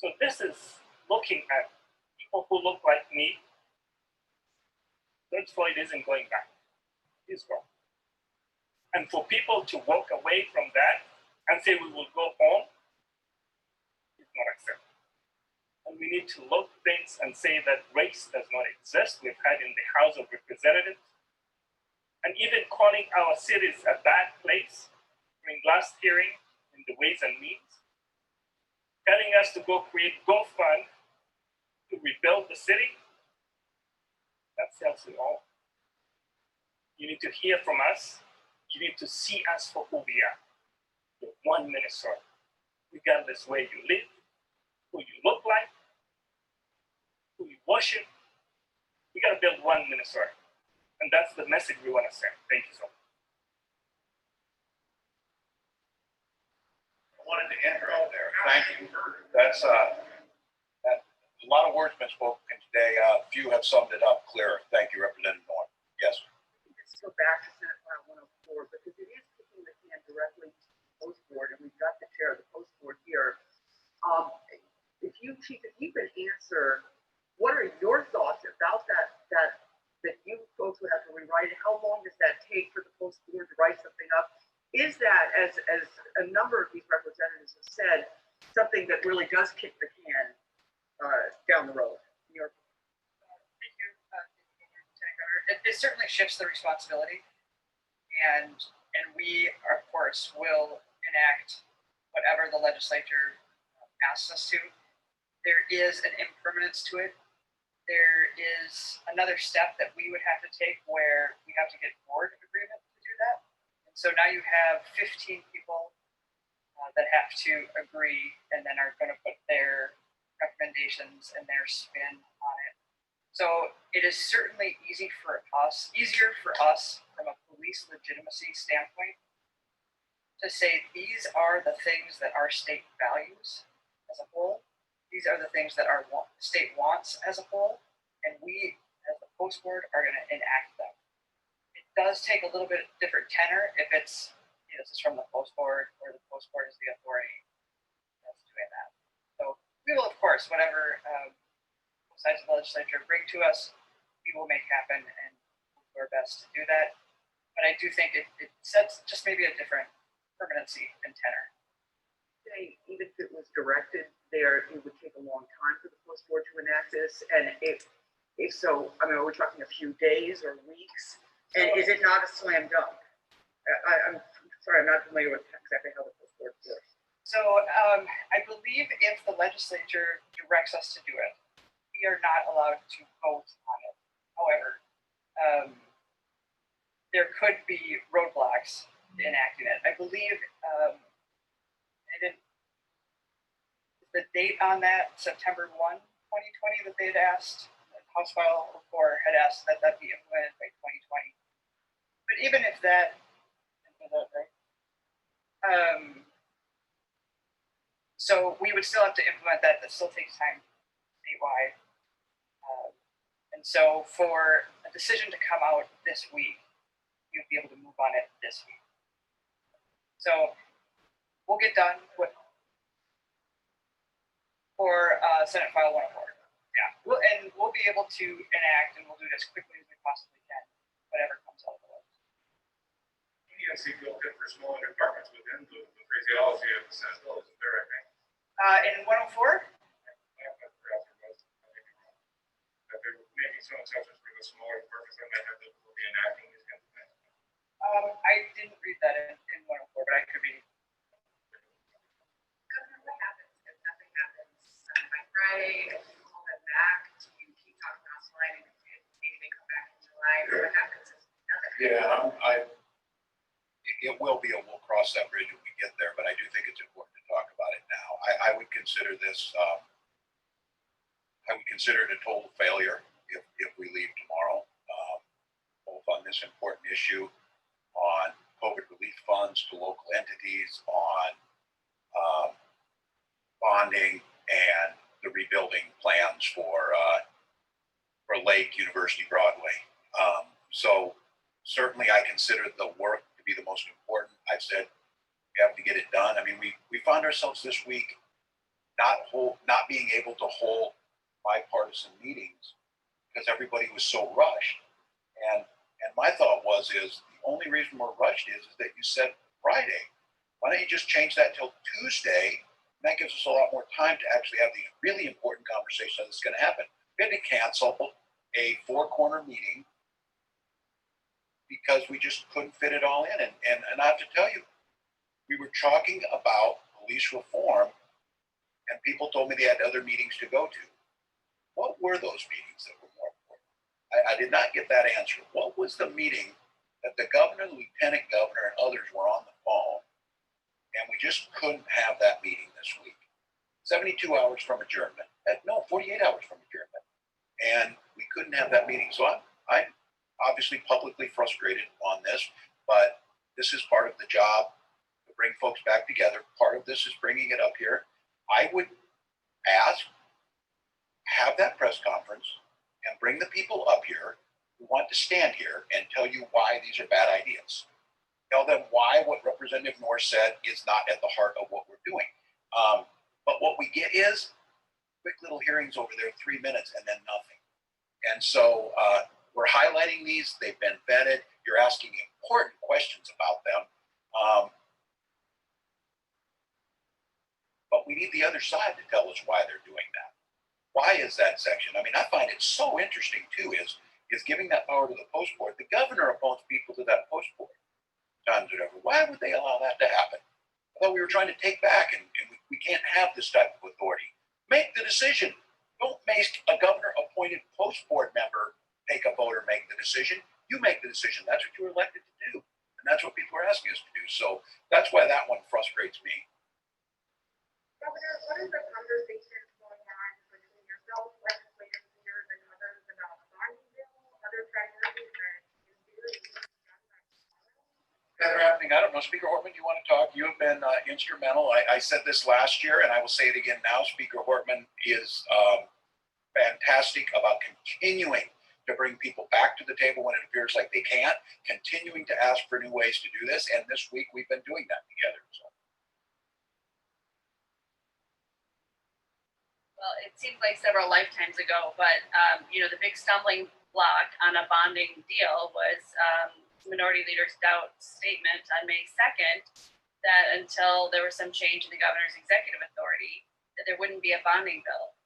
So this is looking at people who look like me. George Floyd isn't going back. He's gone. And for people to walk away from that and say we will go home, it's not acceptable. And we need to look things and say that race does not exist. We've had in the House of Representatives, and even calling our cities a bad place during last hearing in the Ways and Means, telling us to go create GoFund to rebuild the city. That tells you all. You need to hear from us. You need to see us for who we are. You're one Minnesota, regardless where you live, who you look like, who you worship. We got to build one Minnesota. And that's the message we want to send. Thank you so much. I wanted to enter out there. Thank you. That's a lot of words been spoken today. Few have summed it up clearer. Thank you, Representative Norton. Yes. Let's go back to Senate File 104 because it is kicking the can directly to the post board, and we've got the chair of the post board here. If you could answer, what are your thoughts about that you folks would have to rewrite it? How long does that take for the post board to write something up? Is that, as a number of these representatives have said, something that really does kick the can down the road? New York. Thank you, Lieutenant Governor. It certainly shifts the responsibility, and we, of course, will enact whatever the legislature asks us to. There is an impermanence to it. There is another step that we would have to take where we have to get board agreement to do that. And so now you have 15 people that have to agree and then are going to put their recommendations and their spin on it. So it is certainly easier for us from a police legitimacy standpoint to say these are the things that our state values as a whole. These are the things that our state wants as a whole, and we, as the post board, are going to enact them. It does take a little bit different tenor if it's, this is from the post board, or the post board is the authority that's doing that. So we will, of course, whatever both sides of the legislature bring to us, we will make happen, and we'll do our best to do that. But I do think it sets just maybe a different permanency and tenor. Even if it was directed there, it would take a long time for the post board to enact this. And if so, I mean, are we talking a few days or weeks? And is it not a slam dunk? I'm sorry, I'm not familiar with exactly how the post board works. So I believe if the legislature directs us to do it, we are not allowed to vote on it. However, there could be roadblocks to enacting it. I believe the date on that, September 1, 2020, that they had asked, House File 4 had asked that be implemented by 2020. But even if that, so we would still have to implement that. That still takes time statewide. And so for a decision to come out this week, you'd be able to move on it this week. So we'll get done with for Senate File 104. Yeah, we'll be able to enact, and we'll do it as quickly as we possibly can, whatever comes out of the way. ENC built in for smaller departments within the phraseology of the Senate bill, isn't there, I think? In 104? That they were making some exceptions for the smaller departments that might have difficulty enacting these kinds of things. I didn't read that in 104, but I could be. What happens if nothing happens by Friday? Call them back. Do you keep talking offline and maybe they come back in July? What happens if nothing happens? Yeah, it will be, we'll cross that bridge when we get there, but I do think it's important to talk about it now. I would consider this, I would consider it a total failure if we leave tomorrow, both on this important issue, on COVID relief funds to local entities, on bonding and the rebuilding plans for Lake University Broadway. So certainly I consider the work to be the most important. I've said we have to get it done. I mean, we found ourselves this week not being able to hold bipartisan meetings because everybody was so rushed. And my thought is the only reason we're rushed is that you said Friday. Why don't you just change that till Tuesday? And that gives us a lot more time to actually have these really important conversations that's going to happen. We had to cancel a four-corner meeting because we just couldn't fit it all in. And I have to tell you, we were talking about police reform, and people told me they had other meetings to go to. What were those meetings that were more important? I did not get that answer. What was the meeting that the governor, the lieutenant governor, and others were on the phone, and we just couldn't have that meeting this week? 72 hours from adjournment. 48 hours from adjournment. And we couldn't have that meeting. So I'm obviously publicly frustrated on this, but this is part of the job to bring folks back together. Part of this is bringing it up here. I would ask, have that press conference, bring the people up here who want to stand here and tell you why these are bad ideas. Tell them why what Representative North said is not at the heart of what we're doing. But what we get is quick little hearings over there, 3 minutes, and then nothing. And so we're highlighting these. They've been vetted. You're asking important questions about them. But we need the other side to tell us why they're doing that. Why is that section? I mean, I find it so interesting too, is giving that power to the post board. The governor appoints people to that post board. Times whatever. Why would they allow that to happen? I thought we were trying to take back, and we can't have this type of authority. Make the decision. Don't make a governor appointed post board member take a vote or make the decision. You make the decision. That's what you were elected to do. And that's what people are asking us to do. So that's why that one frustrates me. Governor, what are the conversations going on between yourself, legislators, leaders, and others about the bonding bill, other priorities that you really need to be done by tomorrow? That are happening. I don't know. Speaker Hortman, you want to talk? You have been instrumental. I said this last year, and I will say it again now. Speaker Hortman is fantastic about continuing to bring people back to the table when it appears like they can't, continuing to ask for new ways to do this. And this week we've been doing that together. So. Well, it seems like several lifetimes ago, but the big stumbling block on a bonding deal was Minority Leader Stout's statement on May 2nd that until there was some change in the governor's executive authority, that there wouldn't be a bonding bill.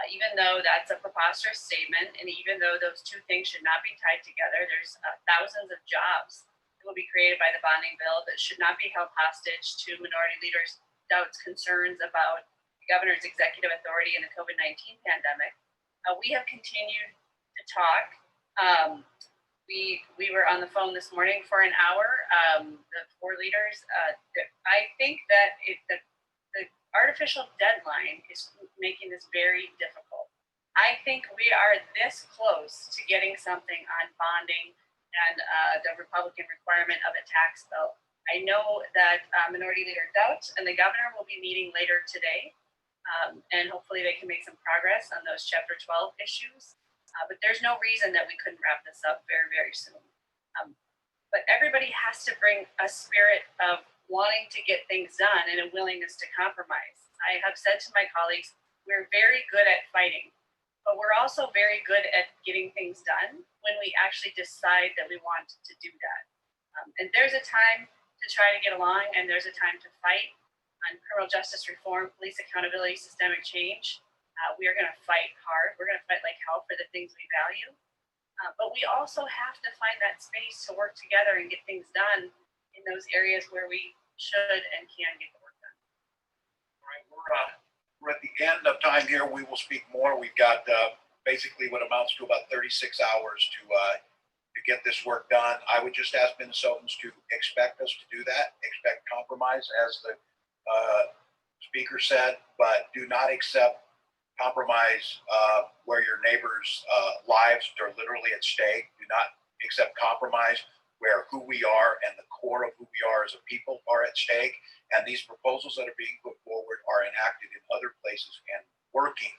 Even though that's a preposterous statement, and even though those two things should not be tied together, there's thousands of jobs that will be created by the bonding bill that should not be held hostage to Minority Leader Stout's concerns about the governor's executive authority in the COVID-19 pandemic. We have continued to talk. We were on the phone this morning for an hour, the four leaders. I think that the artificial deadline is making this very difficult. I think we are this close to getting something on bonding and the Republican requirement of a tax bill. I know that Minority Leader Stout and the governor will be meeting later today, and hopefully they can make some progress on those Chapter 12 issues. But there's no reason that we couldn't wrap this up very, very soon. But everybody has to bring a spirit of wanting to get things done and a willingness to compromise. I have said to my colleagues, we're very good at fighting, but we're also very good at getting things done when we actually decide that we want to do that. And there's a time to try to get along, and there's a time to fight on criminal justice reform, police accountability, systemic change. We are going to fight hard. We're going to fight like hell for the things we value. But we also have to find that space to work together and get things done in those areas where we should and can get the work done. All right, we're at the end of time here. We will speak more. We've got basically what amounts to about 36 hours to get this work done. I would just ask Minnesotans to expect us to do that, expect compromise, as the speaker said, but do not accept compromise where your neighbors' lives are literally at stake. Do not accept compromise where who we are and the core of who we are as a people are at stake. And these proposals that are being put forward are enacted in other places and working,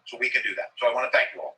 so we can do that. So I want to thank you all.